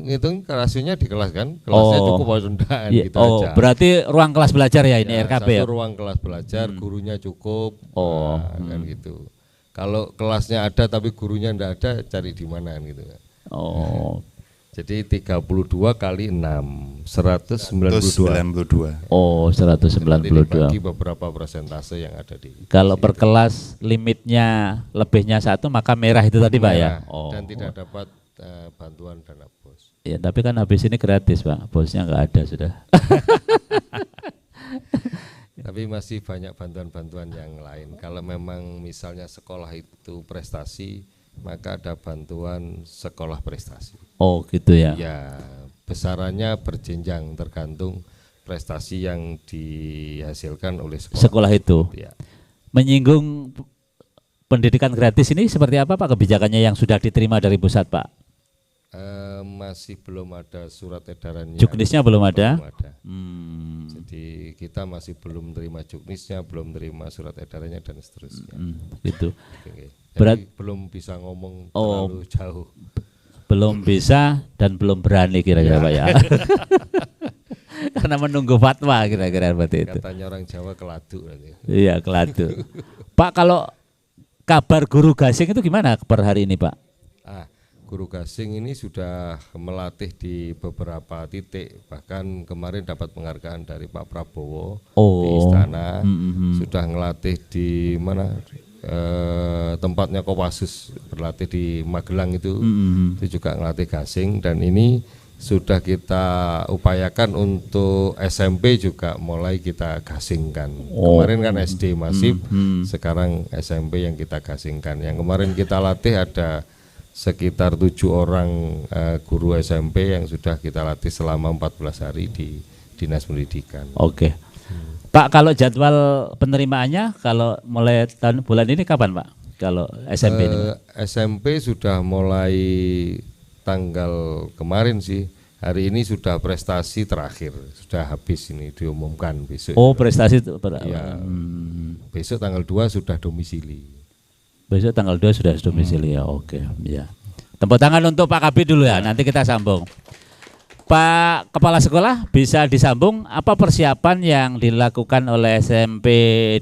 Ngitung rasionya di kelas kan, kelasnya cukup rendah gitu aja. Berarti ruang kelas belajar ya ini ya, RKB ya? Satu ruang kelas belajar, gurunya cukup, kan gitu. Kalau kelasnya ada tapi gurunya enggak ada, cari di mana gitu. Jadi 32 kali 6, 192. Oh, 192. Dibagi beberapa persentase yang ada di. Kalau per kelas limitnya lebihnya 1 maka merah itu tadi Pak ya? Dan tidak dapat bantuan dana bos. Ya, tapi kan habis ini gratis Pak, bosnya nggak ada sudah. Tapi masih banyak bantuan-bantuan yang lain. Kalau memang misalnya sekolah itu prestasi, maka ada bantuan sekolah prestasi. Oh gitu ya? Ya, besarannya berjenjang tergantung prestasi yang dihasilkan oleh sekolah. Sekolah itu? Ya. Menyinggung pendidikan gratis ini seperti apa Pak kebijakannya yang sudah diterima dari pusat Pak? Masih belum ada surat edarannya. Juknisnya belum ada? Belum ada. Jadi kita masih belum terima juknisnya, belum terima surat edarannya dan seterusnya. Gitu. Jadi belum bisa ngomong terlalu jauh. Belum bisa dan belum berani kira-kira Pak ya. Karena menunggu fatwa kira-kira seperti itu. Katanya orang Jawa keladu nanti. Iya keladu. Pak kalau kabar guru gasing itu gimana per hari ini Pak? Guru gasing ini sudah melatih di beberapa titik, bahkan kemarin dapat penghargaan dari Pak Prabowo di istana. Sudah ngelatih di mana tempatnya Kopassus, berlatih di Magelang itu juga ngelatih gasing, dan ini sudah kita upayakan untuk SMP juga mulai kita gasingkan. Kemarin kan SD masif, sekarang SMP yang kita gasingkan. Yang kemarin kita latih ada sekitar 7 orang guru SMP yang sudah kita latih selama 14 hari di Dinas Pendidikan. Oke. Pak, kalau jadwal penerimaannya kalau mulai tahun bulan ini kapan Pak? Kalau SMP ini? SMP sudah mulai tanggal kemarin sih. Hari ini sudah prestasi terakhir, sudah habis ini diumumkan besok. Oh, prestasi itu. Ya, besok tanggal 2 sudah domisili. Besok tanggal 2 sudah domisili ya, oke. Ya. Tepuk tangan untuk Pak Kabid dulu ya, nanti kita sambung. Pak Kepala Sekolah bisa disambung, apa persiapan yang dilakukan oleh SMP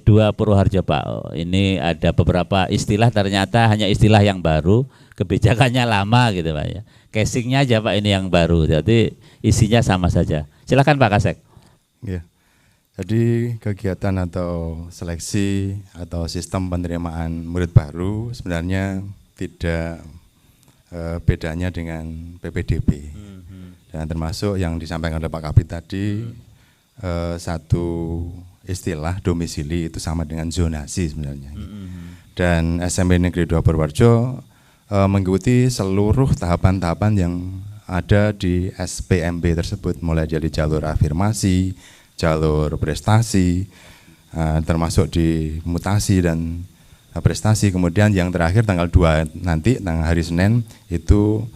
2 Purworejo Pak? Ini ada beberapa istilah, ternyata hanya istilah yang baru, kebijakannya lama gitu Pak ya. Casingnya aja Pak ini yang baru, jadi isinya sama saja. Silakan Pak Kasek. Ya. Jadi kegiatan atau seleksi atau sistem penerimaan murid baru sebenarnya tidak bedanya dengan PPDB. Dan termasuk yang disampaikan oleh Pak Kabid tadi, satu istilah domisili itu sama dengan zonasi sebenarnya. Dan SMP Negeri 2 Purworejo mengikuti seluruh tahapan-tahapan yang ada di SPMB tersebut, mulai dari jalur afirmasi, jalur prestasi, termasuk di mutasi dan prestasi. Kemudian yang terakhir tanggal 2 nanti, tanggal hari Senin itu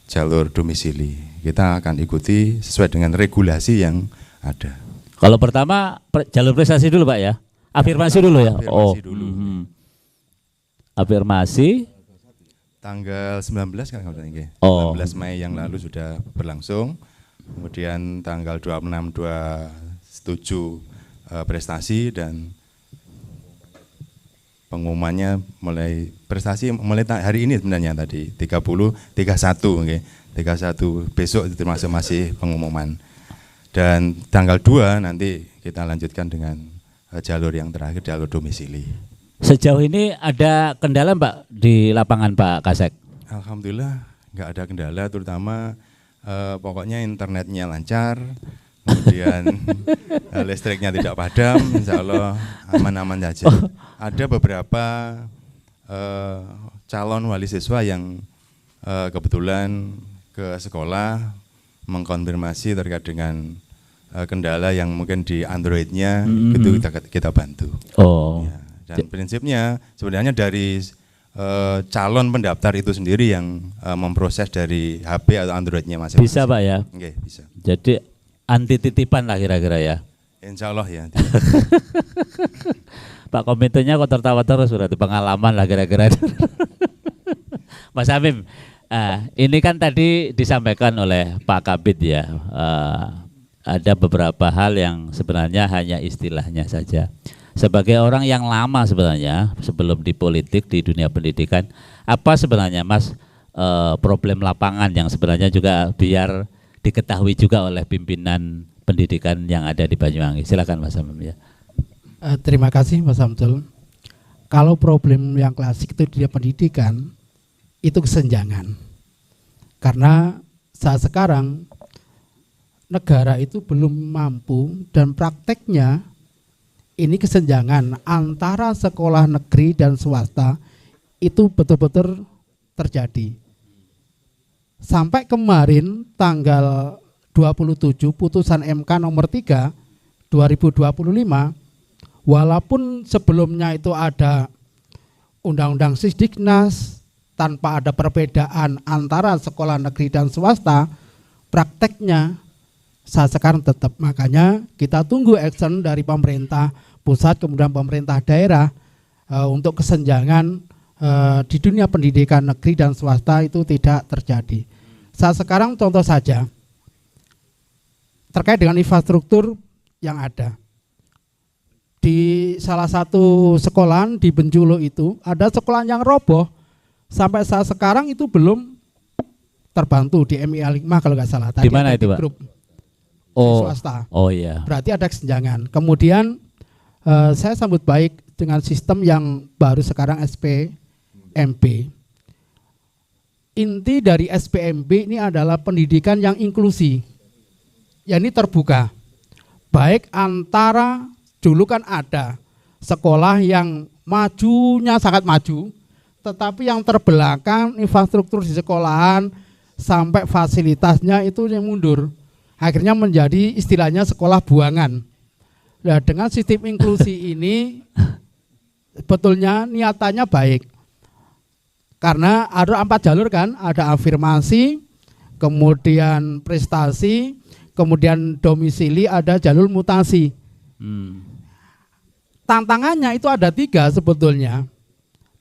jalur domisili. Kita akan ikuti sesuai dengan regulasi yang ada. Kalau pertama jalur prestasi dulu Pak ya? Afirmasi dulu ya? Afirmasi dulu. Afirmasi tanggal 19 kan kalau tidak 19 Mei yang lalu sudah berlangsung. Kemudian tanggal 26 27 prestasi, dan pengumumannya mulai prestasi mulai hari ini sebenarnya tadi 31 okay. 31 besok itu termasuk masih pengumuman. Dan tanggal 2 nanti kita lanjutkan dengan jalur yang terakhir, jalur domisili. Sejauh ini ada kendala Pak di lapangan Pak Kasek? Alhamdulillah nggak ada kendala, terutama pokoknya internetnya lancar, kemudian listriknya tidak padam, insya Allah aman-aman saja. Ada beberapa calon wali siswa yang kebetulan ke sekolah mengkonfirmasi terkait dengan kendala yang mungkin di Androidnya, itu kita bantu. Oh. Ya, Dan prinsipnya sebenarnya dari calon pendaftar itu sendiri yang memproses dari HP atau Androidnya masing-masing. Bisa Pak ya? Oke, bisa. Jadi anti titipan lah kira-kira ya? Insya Allah ya. Pak komitenya kok tertawa terus, berarti pengalaman lah kira-kira. Mas Amim, ini kan tadi disampaikan oleh Pak Kabid ya, ada beberapa hal yang sebenarnya hanya istilahnya saja. Sebagai orang yang lama sebenarnya sebelum di politik, di dunia pendidikan, apa sebenarnya Mas problem lapangan yang sebenarnya juga biar diketahui juga oleh pimpinan pendidikan yang ada di Banyuwangi? Silakan Mas Amim ya. Terima kasih Mas Samsul. Kalau problem yang klasik itu di pendidikan itu kesenjangan. Karena saat sekarang negara itu belum mampu dan prakteknya ini kesenjangan antara sekolah negeri dan swasta itu betul-betul terjadi. Sampai kemarin tanggal 27 putusan MK nomor 3 2025, walaupun sebelumnya itu ada Undang-Undang Sisdiknas tanpa ada perbedaan antara sekolah negeri dan swasta, prakteknya saat sekarang tetap. Makanya kita tunggu action dari pemerintah pusat kemudian pemerintah daerah untuk kesenjangan di dunia pendidikan negeri dan swasta itu tidak terjadi. Saat sekarang contoh saja terkait dengan infrastruktur yang ada. Di salah satu sekolah di Benjulo itu ada sekolah yang roboh, sampai saat sekarang itu belum terbantu di MIA 5 kalau nggak salah. Di mana itu Pak? Grup swasta. Oh iya. Berarti ada kesenjangan. Kemudian saya sambut baik dengan sistem yang baru sekarang SPMB. Inti dari SPMB ini adalah pendidikan yang inklusi. Ya ini terbuka. Baik antara dulu kan ada sekolah yang majunya sangat maju, tetapi yang terbelakang infrastruktur di sekolahan sampai fasilitasnya itu yang mundur. Akhirnya menjadi istilahnya sekolah buangan. Nah, dengan sistem inklusi ini sebetulnya niatannya baik. Karena ada 4 jalur kan, ada afirmasi, kemudian prestasi, kemudian domisili, ada jalur mutasi. Tantangannya itu ada 3 sebetulnya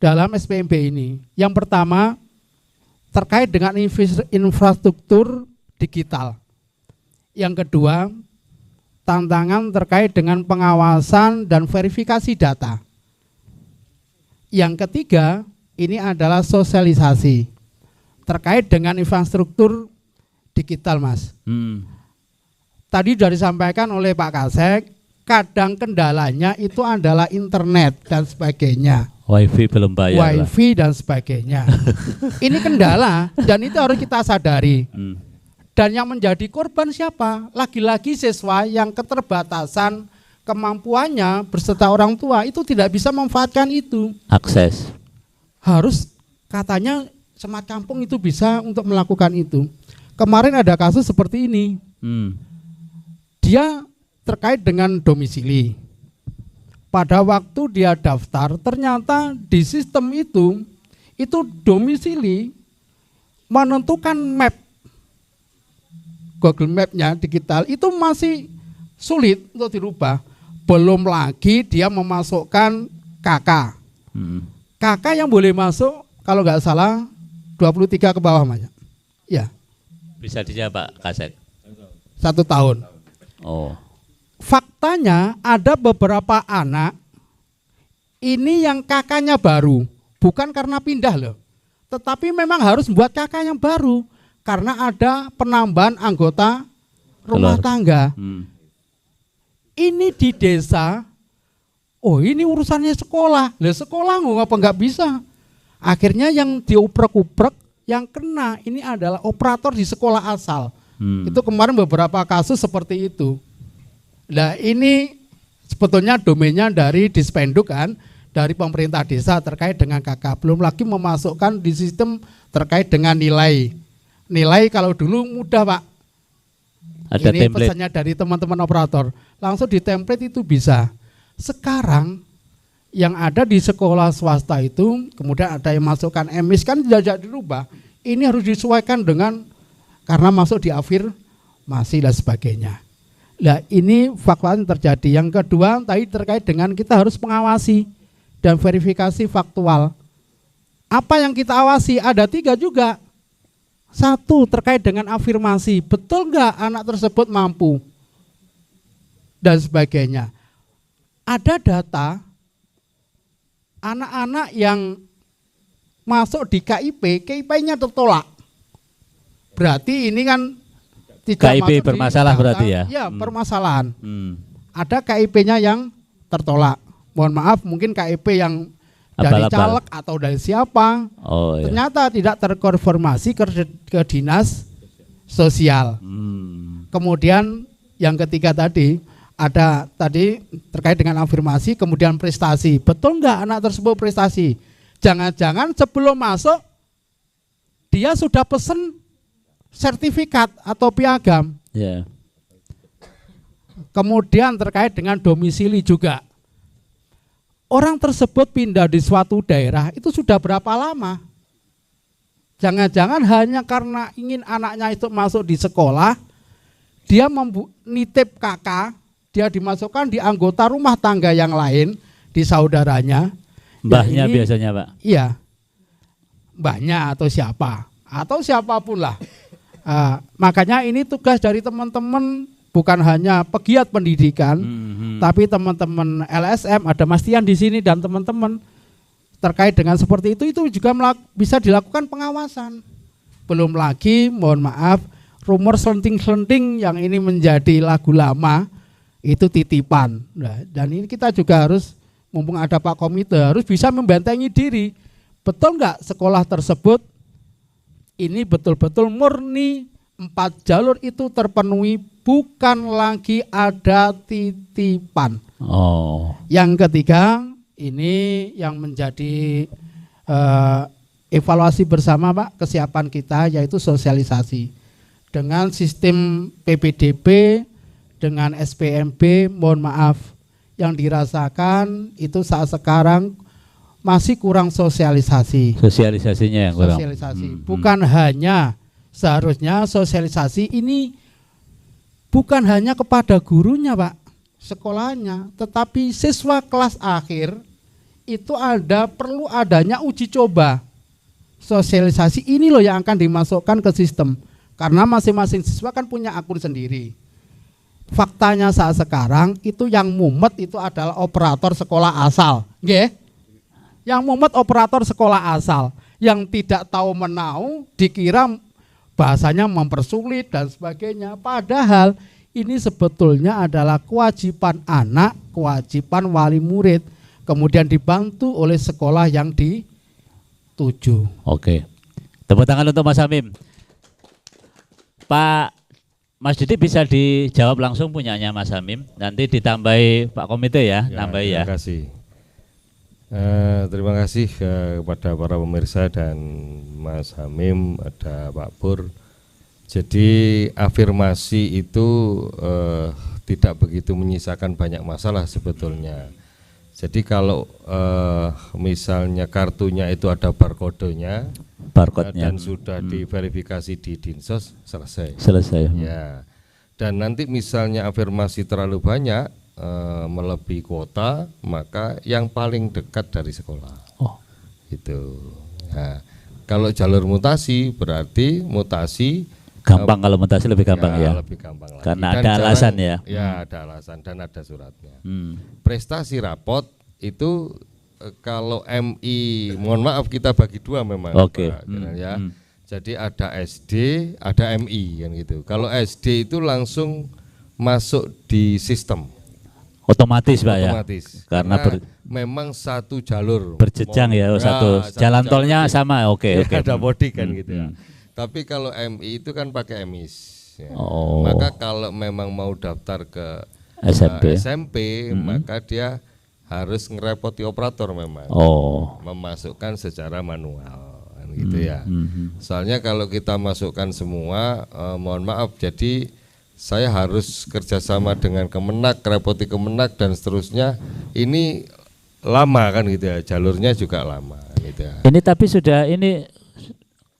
dalam SPMB ini. Yang pertama terkait dengan infrastruktur digital. Yang kedua, tantangan terkait dengan pengawasan dan verifikasi data. Yang ketiga, ini adalah sosialisasi terkait dengan infrastruktur digital, Mas. Tadi sudah disampaikan oleh Pak Kasek, kadang kendalanya itu adalah internet dan sebagainya. Wifi belum bayar. Wifi dan sebagainya. Ini kendala dan itu harus kita sadari. Dan yang menjadi korban siapa? Lagi-lagi siswa yang keterbatasan kemampuannya berserta orang tua itu tidak bisa memanfaatkan itu. Akses. Harus katanya Smart Kampung itu bisa untuk melakukan itu. Kemarin ada kasus seperti ini. Dia terkait dengan domisili. Pada waktu dia daftar, ternyata di sistem itu domisili menentukan map. Google Map-nya digital itu masih sulit untuk dirubah. Belum lagi dia memasukkan KK. KK yang boleh masuk kalau nggak salah 23 ke bawah, Mas. Ya. Bisa dijawab Pak Kasek. 1 tahun. Oh. Faktanya ada beberapa anak ini yang kakaknya baru, bukan karena pindah loh, tetapi memang harus buat kakak yang baru karena ada penambahan anggota rumah tangga. Ini di desa, oh ini urusannya sekolah, lah sekolah ngapa nggak bisa? Akhirnya yang dioprek-oprek, yang kena ini adalah operator di sekolah asal. Itu kemarin beberapa kasus seperti itu. Nah ini sebetulnya domainnya dari Dispenduk kan, dari pemerintah desa terkait dengan KK. Belum lagi memasukkan di sistem terkait dengan nilai. Nilai kalau dulu mudah Pak. Ada ini template. Pesannya dari teman-teman operator. Langsung di template itu bisa. Sekarang yang ada di sekolah swasta itu, kemudian ada yang masukkan emis kan tidak dirubah. Ini harus disesuaikan dengan karena masuk di afirmasi dan sebagainya. Nah ini fakta yang terjadi. Yang kedua tadi terkait dengan kita harus mengawasi dan verifikasi faktual. Apa yang kita awasi ada 3 juga. 1 terkait dengan afirmasi, betul nggak anak tersebut mampu dan sebagainya. Ada data anak-anak yang masuk di KIP-nya tertolak. Berarti ini kan tidak KIP masuk bermasalah di data, berarti ya? Ya permasalahan. Ada KIP-nya yang tertolak. Mohon maaf mungkin KIP yang dari caleg atau dari siapa. Iya. Ternyata tidak terkonfirmasi ke dinas sosial. Kemudian yang ketiga tadi ada tadi terkait dengan afirmasi, kemudian prestasi. Betul nggak anak tersebut prestasi? Jangan-jangan sebelum masuk dia sudah pesen sertifikat atau piagam. Yeah. Kemudian terkait dengan domisili juga. Orang tersebut pindah di suatu daerah itu sudah berapa lama? Jangan-jangan hanya karena ingin anaknya itu masuk di sekolah, dia nitip kakak, dia dimasukkan di anggota rumah tangga yang lain, di saudaranya. Mbahnya ya ini, biasanya Pak? Iya, mbahnya atau siapa, atau siapapun lah. Makanya ini tugas dari teman-teman, bukan hanya pegiat pendidikan, tapi teman-teman LSM, ada Mas Tian di sini dan teman-teman terkait dengan seperti itu juga bisa dilakukan pengawasan. Belum lagi, mohon maaf, rumor selenting-selenting yang ini menjadi lagu lama, itu titipan. Nah, dan ini kita juga harus, mumpung ada Pak Komite, harus bisa membentengi diri. Betul nggak sekolah tersebut ini betul-betul murni 4 jalur itu terpenuhi, bukan lagi ada titipan. Yang ketiga, ini yang menjadi evaluasi bersama Pak, kesiapan kita yaitu sosialisasi. Dengan sistem PPDB, dengan SPMB, mohon maaf, yang dirasakan itu saat sekarang masih kurang sosialisasi. Sosialisasinya yang kurang. Sosialisasi, bukan hanya, seharusnya sosialisasi ini bukan hanya kepada gurunya Pak, sekolahnya, tetapi siswa kelas akhir itu perlu adanya uji coba. Sosialisasi ini loh yang akan dimasukkan ke sistem, karena masing-masing siswa kan punya akun sendiri. Faktanya saat sekarang itu yang mumet itu adalah operator sekolah asal, yang mumet operator sekolah asal, yang tidak tahu menau dikira bahasanya mempersulit dan sebagainya. Padahal ini sebetulnya adalah kewajiban anak, kewajiban wali murid, kemudian dibantu oleh sekolah yang dituju. Oke, tepuk tangan untuk Mas Hamim. Pak Mas Didi bisa dijawab langsung punyanya Mas Hamim, nanti ditambahi Pak Komite ya, nambahi ya. Terima kasih. Terima kasih kepada para pemirsa dan Mas Hamim, ada Pak Pur. Jadi afirmasi itu tidak begitu menyisakan banyak masalah sebetulnya. Jadi kalau misalnya kartunya itu ada barcode-nya, dan sudah diverifikasi di Dinsos, selesai. Ya. Dan nanti misalnya afirmasi terlalu banyak, melebihi kuota, maka yang paling dekat dari sekolah. Itu. Nah, kalau jalur mutasi berarti mutasi gampang, kalau mutasi lebih gampang ya. Lebih gampang lagi. Karena dan ada alasan ya. Ya, ada alasan dan ada suratnya. Prestasi rapot itu kalau MI, mohon maaf kita bagi 2 memang. Ya. Jadi ada SD, ada MI kan gitu. Kalau SD itu langsung masuk di sistem. Otomatis Pak ya. Otomatis. Karena memang satu jalur. Berjenjang ya, satu jalan tolnya sama. Oke. Ada body kan gitu ya. Tapi kalau MI itu kan pakai MIS. Ya. Maka kalau memang mau daftar ke SMP, maka dia harus ngerepoti operator memang. Memasukkan secara manual kan gitu ya. Soalnya kalau kita masukkan semua, mohon maaf, jadi saya harus kerjasama dengan Kemenak, repoti Kemenak dan seterusnya. Ini lama kan gitu ya, jalurnya juga lama gitu ya. Ini tapi sudah ini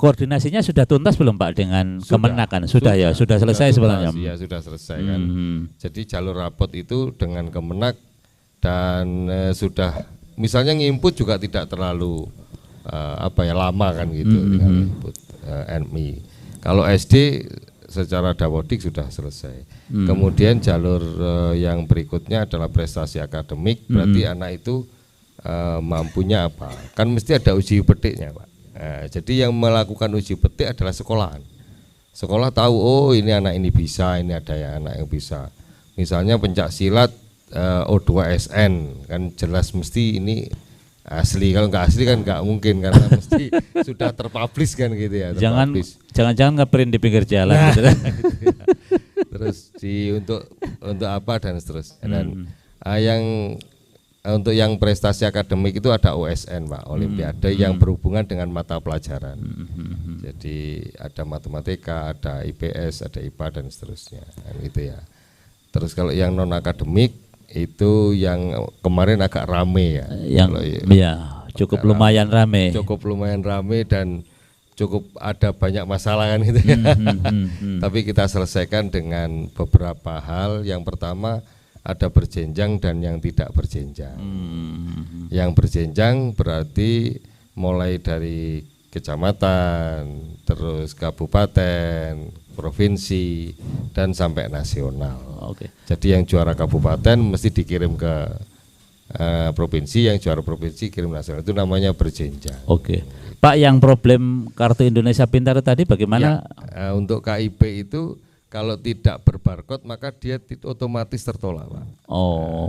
koordinasinya sudah tuntas belum Pak dengan Kemenak kan? Sudah ya, sudah selesai sebenarnya. Ya sudah selesai kan. Jadi jalur rapot itu dengan Kemenak dan sudah misalnya nginput juga tidak terlalu lama kan gitu dengan input NMI. Kalau SD secara dawodik sudah selesai. Kemudian jalur yang berikutnya adalah prestasi akademik, berarti anak itu mampunya apa? Kan mesti ada uji petiknya Pak. Jadi yang melakukan uji petik adalah sekolahan. Sekolah tahu, oh ini anak ini bisa, ini ada ya anak yang bisa. Misalnya pencak silat O2SN kan jelas mesti ini asli, kalau nggak asli kan nggak mungkin karena mesti sudah terpublish kan gitu ya. Jangan ngeprint di pinggir jalan. Gitu. Terus untuk apa dan seterusnya. Dan yang untuk yang prestasi akademik itu ada OSN Pak, Olimpiade yang berhubungan dengan mata pelajaran. Jadi ada matematika, ada IPS, ada IPA dan seterusnya kan gitu ya. Terus kalau yang non akademik itu yang kemarin agak rame ya. Cukup lumayan rame. Cukup lumayan rame dan cukup ada banyak masalah kan gitu ya. Tapi kita selesaikan dengan beberapa hal. Yang pertama ada berjenjang dan yang tidak berjenjang. Yang berjenjang berarti mulai dari kecamatan, terus kabupaten, provinsi, dan sampai nasional. Jadi yang juara kabupaten mesti dikirim ke provinsi, yang juara provinsi kirim nasional. Itu namanya berjenjang. Pak, yang problem Kartu Indonesia Pintar tadi bagaimana? Ya, untuk KIP itu kalau tidak berbarcode maka dia otomatis tertolak Pak.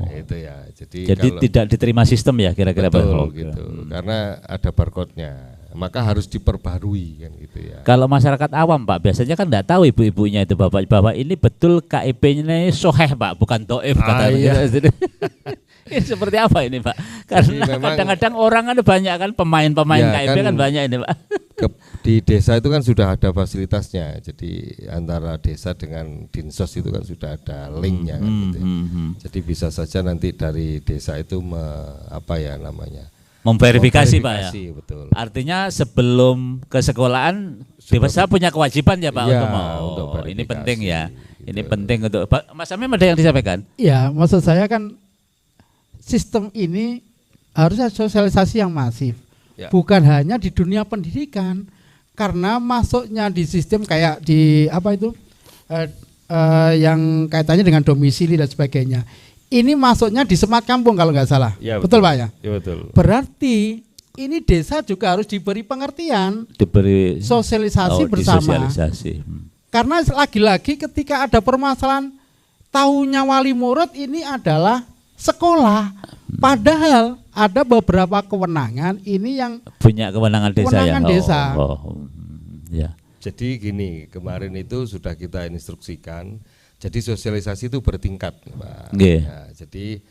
Itu ya. Jadi kalau, tidak diterima sistem ya kira-kira betul gitu. Karena ada barcode-nya. Maka harus diperbarui kan gitu ya. Kalau masyarakat awam Pak biasanya kan tidak tahu ibu-ibunya itu bapak-bapak ini betul KIP-nya soheh Pak, bukan doif katanya. Ini seperti apa ini Pak? Karena kadang-kadang orang kan banyak kan pemain-pemain KIP kan banyak ini Pak. Di desa itu kan sudah ada fasilitasnya. Jadi antara desa dengan Dinsos itu kan sudah ada linknya kan gitu. Jadi bisa saja nanti dari desa itu memverifikasi Pak ya. Betul. Artinya sebelum ke sekolahan desa punya kewajiban ya Pak untuk ini penting ya. Gitu. Ini penting untuk Mas Amim, ada yang disampaikan? Ya, maksud saya kan sistem ini harusnya sosialisasi yang masif. Bukan hanya di dunia pendidikan. Karena masuknya di sistem kayak di yang kaitannya dengan domisili dan sebagainya. Ini masuknya di Smart Kampung kalau nggak salah, betul Pak ya? Ya betul. Berarti ini desa juga harus diberi pengertian, diberi sosialisasi bersama. Karena lagi-lagi ketika ada permasalahan, tahunya wali murid ini adalah sekolah, padahal ada beberapa kewenangan ini yang punya kewenangan desa. Ya. Jadi gini, kemarin itu sudah kita instruksikan. Jadi sosialisasi itu bertingkat, Pak. Ya, jadi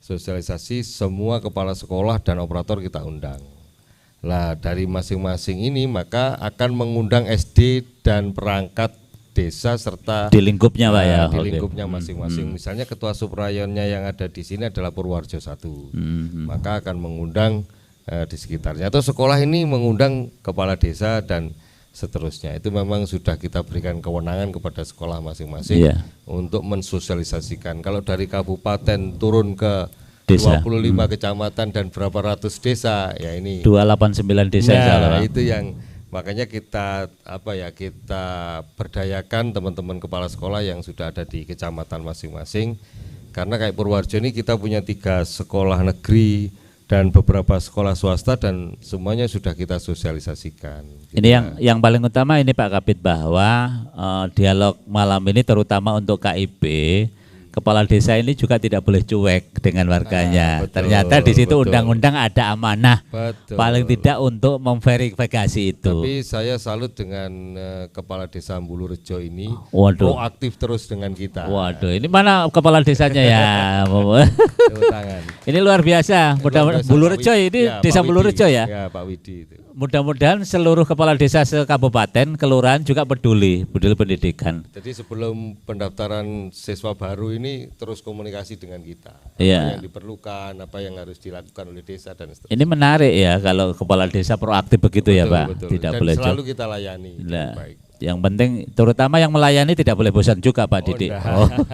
sosialisasi semua kepala sekolah dan operator kita undang. Lah dari masing-masing ini maka akan mengundang SD dan perangkat desa serta di lingkupnya Pak ya. Di lingkupnya masing-masing. Misalnya ketua subrayonnya yang ada di sini adalah Purworejo 1. Maka akan mengundang di sekitarnya. Atau sekolah ini mengundang kepala desa dan seterusnya. Itu memang sudah kita berikan kewenangan kepada sekolah masing-masing untuk mensosialisasikan. Kalau dari kabupaten turun ke desa. 25 kecamatan dan berapa ratus desa, ya ini 289 desa. Itu yang makanya kita kita berdayakan teman-teman kepala sekolah yang sudah ada di kecamatan masing-masing. Karena kayak Purworejo ini kita punya 3 sekolah negeri dan beberapa sekolah swasta dan semuanya sudah kita sosialisasikan. Ini yang paling utama ini Pak Kabid, bahwa dialog malam ini terutama untuk KIP, kepala desa ini juga tidak boleh cuek dengan warganya. Betul, ternyata di situ undang-undang ada amanah, paling tidak untuk memverifikasi itu. Tapi saya salut dengan kepala desa Bulurejo ini, proaktif terus dengan kita. Waduh, ini mana kepala desanya ya? Ini luar biasa. Bulurejo ini ya, desa Bulurejo ya? Ya, Pak Widi itu. Mudah-mudahan seluruh kepala desa sekabupaten, kelurahan juga peduli pendidikan. Jadi sebelum pendaftaran siswa baru ini terus komunikasi dengan kita. Iya. Apa yang diperlukan, apa yang harus dilakukan oleh desa dan seterusnya. Ini menarik ya kalau kepala desa proaktif begitu ya, Pak. Betul. Tidak Dan boleh selalu kita layani. Nah, Baik. yang penting terutama yang melayani tidak boleh bosan juga, Pak Didik. enggak.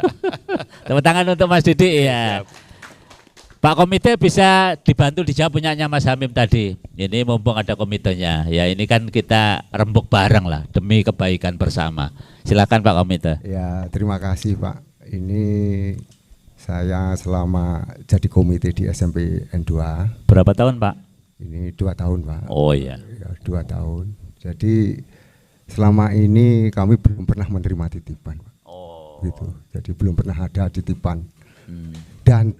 Tepuk tangan untuk Mas Didik ya. Pak Komite bisa dibantu dijawab punyanya Mas Hamim tadi. Ini mumpung ada komitenya. Ya ini kan kita rembuk bareng lah demi kebaikan bersama. Silakan Pak Komite. Ya, terima kasih Pak. Ini saya selama jadi komite di SMP N2. Berapa tahun Pak? Ini 2 tahun Pak. Oh iya. Ya, 2 tahun. Jadi selama ini kami belum pernah menerima titipan Pak. Oh. Gitu. Jadi belum pernah ada titipan. Dan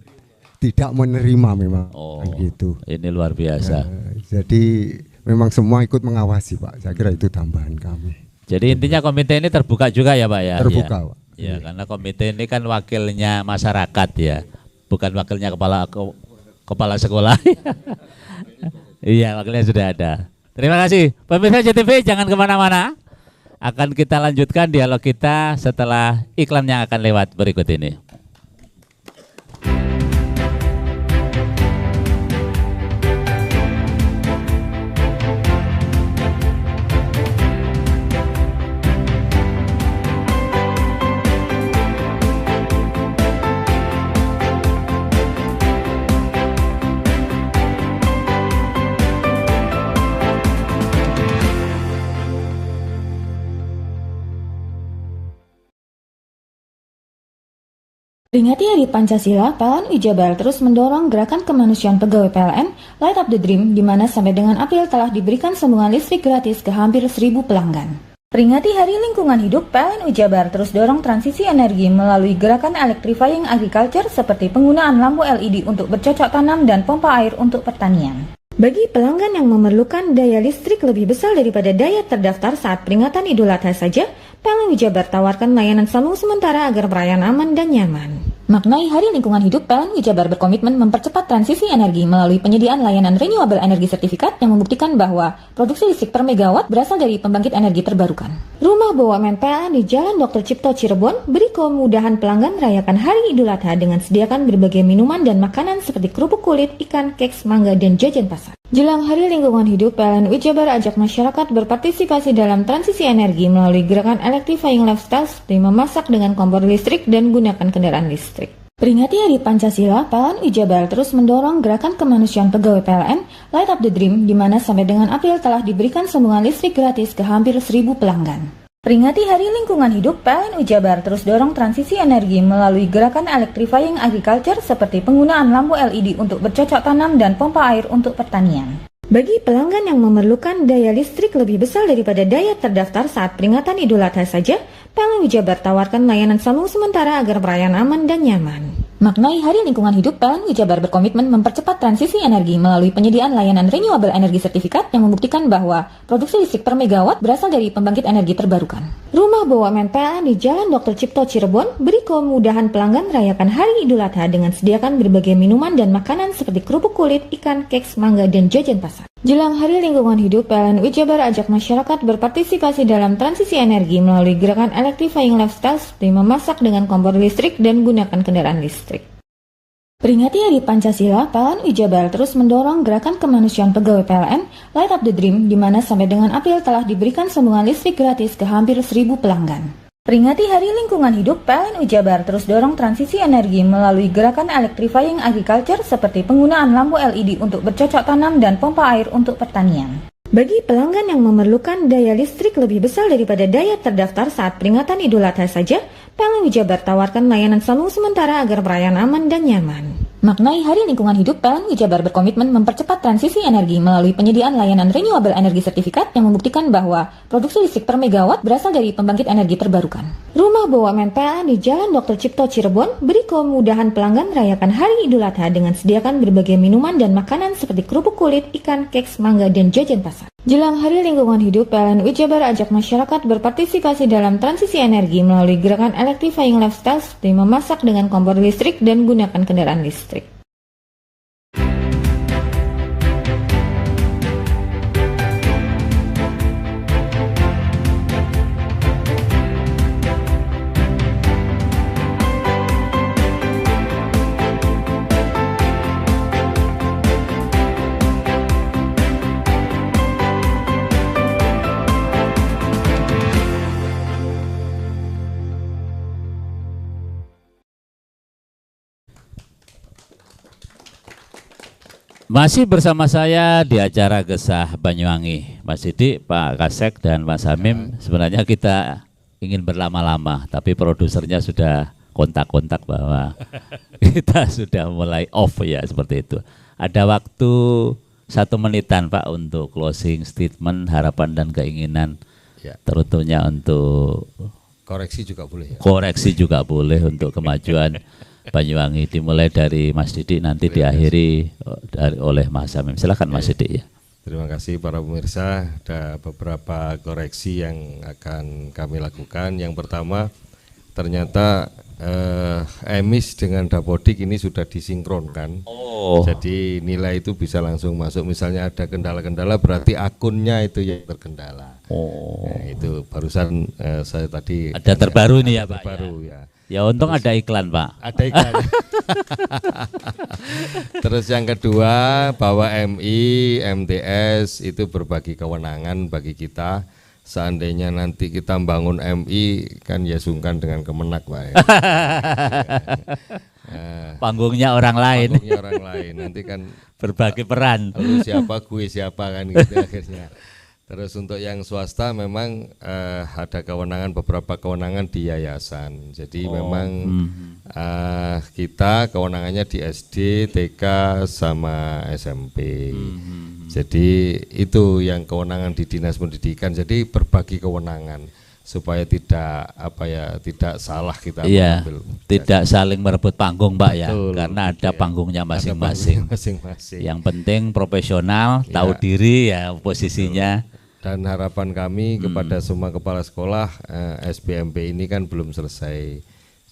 tidak menerima memang kan gitu. Ini luar biasa. Jadi memang semua ikut mengawasi Pak. Saya kira itu tambahan kami. Jadi intinya komite ini terbuka juga ya Pak ya? Terbuka ya. Pak. Ya, karena komite ini kan wakilnya masyarakat ya, bukan wakilnya kepala sekolah. Iya, wakilnya sudah ada. Terima kasih. Pemirsa JTV jangan kemana-mana. Akan kita lanjutkan dialog kita setelah iklan yang akan lewat berikut ini. Peringati Hari Pancasila, PLN Jabar terus mendorong gerakan kemanusiaan pegawai PLN Light Up the Dream, di mana sampai dengan April telah diberikan sambungan listrik gratis ke hampir 1.000 pelanggan. Peringati Hari Lingkungan Hidup, PLN Jabar terus dorong transisi energi melalui gerakan electrifying agriculture seperti penggunaan lampu LED untuk bercocok tanam dan pompa air untuk pertanian. Bagi pelanggan yang memerlukan daya listrik lebih besar daripada daya terdaftar saat peringatan Idul Adha saja, PLN Jabar tawarkan layanan sambung sementara agar perayaan aman dan nyaman. Maknai Hari Lingkungan Hidup, PLN Jabar berkomitmen mempercepat transisi energi melalui penyediaan layanan renewable energy sertifikat yang membuktikan bahwa produksi listrik per megawatt berasal dari pembangkit energi terbarukan. Rumah BUMN PLN di Jalan Dr. Cipto Cirebon beri kemudahan pelanggan merayakan Hari Idul Adha dengan sediakan berbagai minuman dan makanan seperti kerupuk kulit, ikan, keks, mangga, dan jajan pasar. Jelang Hari Lingkungan Hidup, PLN Jabar ajak masyarakat berpartisipasi dalam transisi energi melalui gerakan electrifying lifestyle seperti memasak dengan kompor listrik dan gunakan kendaraan listrik. Peringati Hari Pancasila, PLN Jabar terus mendorong gerakan kemanusiaan pegawai PLN Light Up the Dream, di mana sampai dengan April telah diberikan sambungan listrik gratis ke hampir 1.000 pelanggan. Peringati Hari Lingkungan Hidup, PLN Jabar terus dorong transisi energi melalui gerakan electrifying agriculture seperti penggunaan lampu LED untuk bercocok tanam dan pompa air untuk pertanian. Bagi pelanggan yang memerlukan daya listrik lebih besar daripada daya terdaftar saat peringatan Idul Adha saja, PLN Jabar tawarkan layanan sambung sementara agar perayaan aman dan nyaman. Maknai Hari Lingkungan Hidup, PLN Jabar berkomitmen mempercepat transisi energi melalui penyediaan layanan renewable energy sertifikat yang membuktikan bahwa produksi listrik per megawatt berasal dari pembangkit energi terbarukan. Rumah BUMN PLN di Jalan Dr. Cipto Cirebon beri kemudahan pelanggan merayakan Hari Idul Adha dengan sediakan berbagai minuman dan makanan seperti kerupuk kulit, ikan, keks, mangga, dan jajan pasar. Jelang Hari Lingkungan Hidup, PLN Jabar ajak masyarakat berpartisipasi dalam transisi energi melalui gerakan electrifying lifestyle seperti memasak dengan kompor listrik dan gunakan kendaraan listrik. Peringati Hari Pancasila, PLN Jabar terus mendorong gerakan kemanusiaan pegawai PLN Light Up the Dream, di mana sampai dengan April telah diberikan sambungan listrik gratis ke hampir 1.000 pelanggan. Peringati Hari Lingkungan Hidup, PLN Jabar terus dorong transisi energi melalui gerakan electrifying agriculture seperti penggunaan lampu LED untuk bercocok tanam dan pompa air untuk pertanian. Bagi pelanggan yang memerlukan daya listrik lebih besar daripada daya terdaftar saat peringatan Idul Adha saja, PLN Jabar tawarkan layanan sambung sementara agar perayaan aman dan nyaman. Maknai Hari Lingkungan Hidup, PLN Jabar berkomitmen mempercepat transisi energi melalui penyediaan layanan renewable energy sertifikat yang membuktikan bahwa produksi listrik per megawatt berasal dari pembangkit energi terbarukan. Rumah BUMN PLN di Jalan Dr. Cipto Cirebon beri kemudahan pelanggan merayakan Hari Idul Adha dengan sediakan berbagai minuman dan makanan seperti kerupuk kulit, ikan, keks, mangga, dan jajan pasar. Jelang Hari Lingkungan Hidup, PLN Jabar ajak masyarakat berpartisipasi dalam transisi energi melalui gerakan electrifying lifestyle seperti memasak dengan kompor listrik dan gunakan kendaraan listrik. Masih bersama saya di acara Gesah Banyuwangi, Mas Sidik, Pak Kasek dan Mas Hamim. Sebenarnya kita ingin berlama-lama, tapi produsernya sudah kontak-kontak bahwa kita sudah mulai off ya, seperti itu. Ada waktu 1 menitan Pak untuk closing statement, harapan dan keinginan, Ya. terutamanya untuk Koreksi juga boleh ya. koreksi juga boleh untuk kemajuan Banyuwangi, dimulai dari Mas Didik, nanti diakhiri oleh Mas Hamim. Silakan Mas Didik ya. Terima kasih para pemirsa. Ada beberapa koreksi yang akan kami lakukan. Yang pertama, ternyata emis dengan Dapodik ini sudah disinkronkan. Jadi nilai itu bisa langsung masuk. Misalnya ada kendala-kendala, berarti akunnya itu yang terkendala. Nah, itu barusan saya tadi Ada terbaru ini ya Pak. Terbaru ya. Ya untung ada iklan Pak. Ada iklan. Terus yang kedua, bahwa MI, MTS itu berbagi kewenangan bagi kita. Seandainya nanti kita membangun MI, kan ya sungkan dengan Kemenak Pak ya. Panggungnya orang lain. Panggungnya orang lain, nanti kan berbagi peran. Lu siapa, gue siapa kan gitu akhirnya. Terus untuk yang swasta memang ada kewenangan, beberapa kewenangan di yayasan. Jadi memang kita kewenangannya di SD, TK, sama SMP. Jadi itu yang kewenangan di Dinas Pendidikan. Jadi berbagi kewenangan supaya tidak tidak salah kita mengambil. Tidak saling merebut panggung Pak ya, Betul, karena ada panggungnya masing-masing. Masing-masing. Yang penting profesional, tahu diri ya posisinya. Dan harapan kami kepada semua kepala sekolah, SBMP ini kan belum selesai.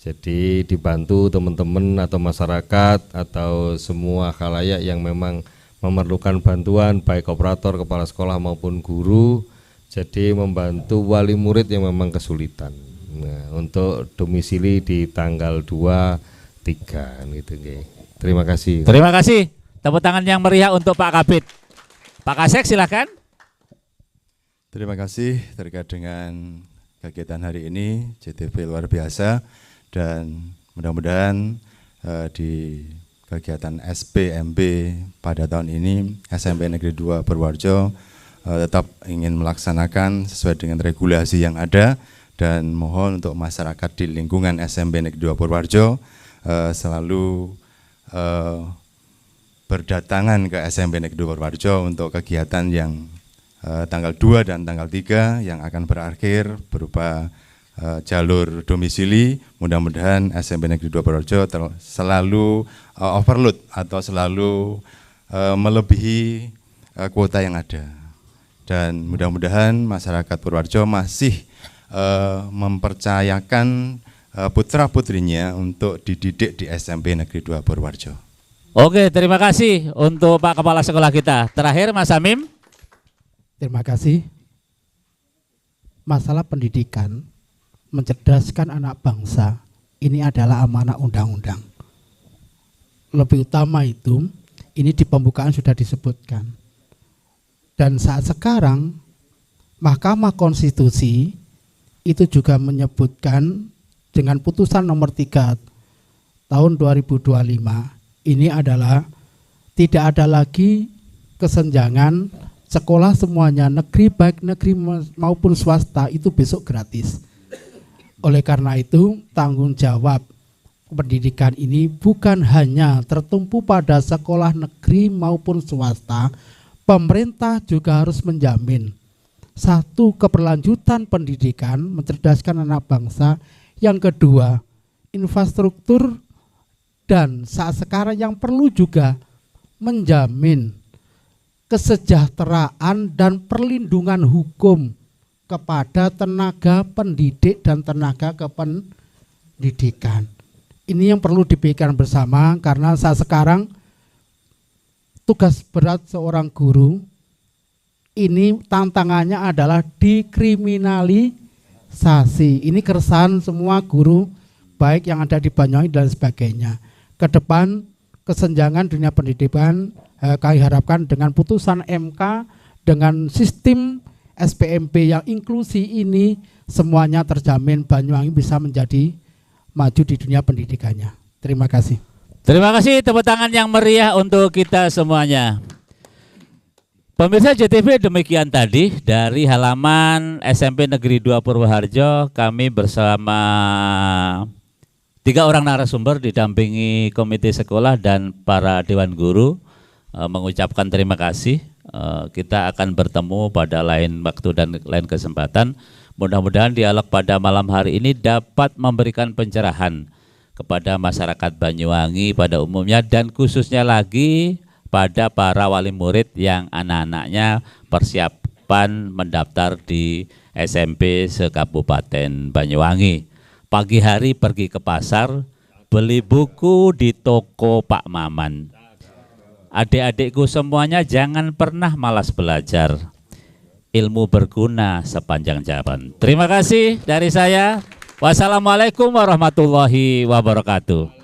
Jadi dibantu teman-teman atau masyarakat atau semua khalayak yang memang memerlukan bantuan, baik operator, kepala sekolah maupun guru. Jadi membantu wali murid yang memang kesulitan. Nah, untuk domisili di tanggal 2, 3 gitu. Terima kasih. Terima kasih. Tepuk tangan yang meriah untuk Pak Kabid. Pak Kasek silakan. Terima kasih terkait dengan kegiatan hari ini, JTV luar biasa, dan mudah-mudahan di kegiatan SPMB pada tahun ini SMP Negeri 2 Purworejo tetap ingin melaksanakan sesuai dengan regulasi yang ada, dan mohon untuk masyarakat di lingkungan SMP Negeri 2 Purworejo selalu berdatangan ke SMP Negeri 2 Purworejo untuk kegiatan yang tanggal 2 dan tanggal 3 yang akan berakhir berupa jalur domisili. Mudah-mudahan SMP Negeri 2 Purworejo selalu overload atau selalu melebihi kuota yang ada. Dan mudah-mudahan masyarakat Purworejo masih mempercayakan putra-putrinya untuk dididik di SMP Negeri 2 Purworejo. Oke, terima kasih untuk Pak Kepala Sekolah kita. Terakhir Mas Hamim. Terima kasih. Masalah pendidikan, mencerdaskan anak bangsa, ini adalah amanah undang-undang. Lebih utama itu, ini di pembukaan sudah disebutkan. Dan saat sekarang, Mahkamah Konstitusi itu juga menyebutkan dengan putusan nomor 3 tahun 2025, ini adalah tidak ada lagi kesenjangan sekolah semuanya, negeri baik negeri maupun swasta itu besok gratis. Oleh karena itu tanggung jawab pendidikan ini bukan hanya tertumpu pada sekolah negeri maupun swasta, pemerintah juga harus menjamin satu, keberlanjutan pendidikan, mencerdaskan anak bangsa. Yang kedua, infrastruktur, dan saat sekarang yang perlu juga menjamin kesejahteraan dan perlindungan hukum kepada tenaga pendidik dan tenaga kependidikan. Ini yang perlu dipikirkan bersama, karena saat sekarang tugas berat seorang guru ini tantangannya adalah dikriminalisasi. Ini keresahan semua guru baik yang ada di Banyuwangi dan sebagainya. Ke depan kesenjangan dunia pendidikan kami harapkan dengan putusan MK, dengan sistem SPMB yang inklusi ini, semuanya terjamin Banyuwangi bisa menjadi maju di dunia pendidikannya. Terima kasih. Terima kasih, tepuk tangan yang meriah untuk kita semuanya. Pemirsa JTV, demikian tadi dari halaman SMP Negeri 2 Purwoharjo. Kami bersama 3 orang narasumber didampingi komite sekolah dan para dewan guru mengucapkan terima kasih. Kita akan bertemu pada lain waktu dan lain kesempatan. Mudah-mudahan dialog pada malam hari ini dapat memberikan pencerahan kepada masyarakat Banyuwangi pada umumnya dan khususnya lagi pada para wali murid yang anak-anaknya persiapan mendaftar di SMP se-Kabupaten Banyuwangi. Pagi hari pergi ke pasar, beli buku di toko Pak Maman. Adik-adikku semuanya jangan pernah malas belajar. Ilmu berguna sepanjang jalan. Terima kasih dari saya. Wassalamualaikum warahmatullahi wabarakatuh.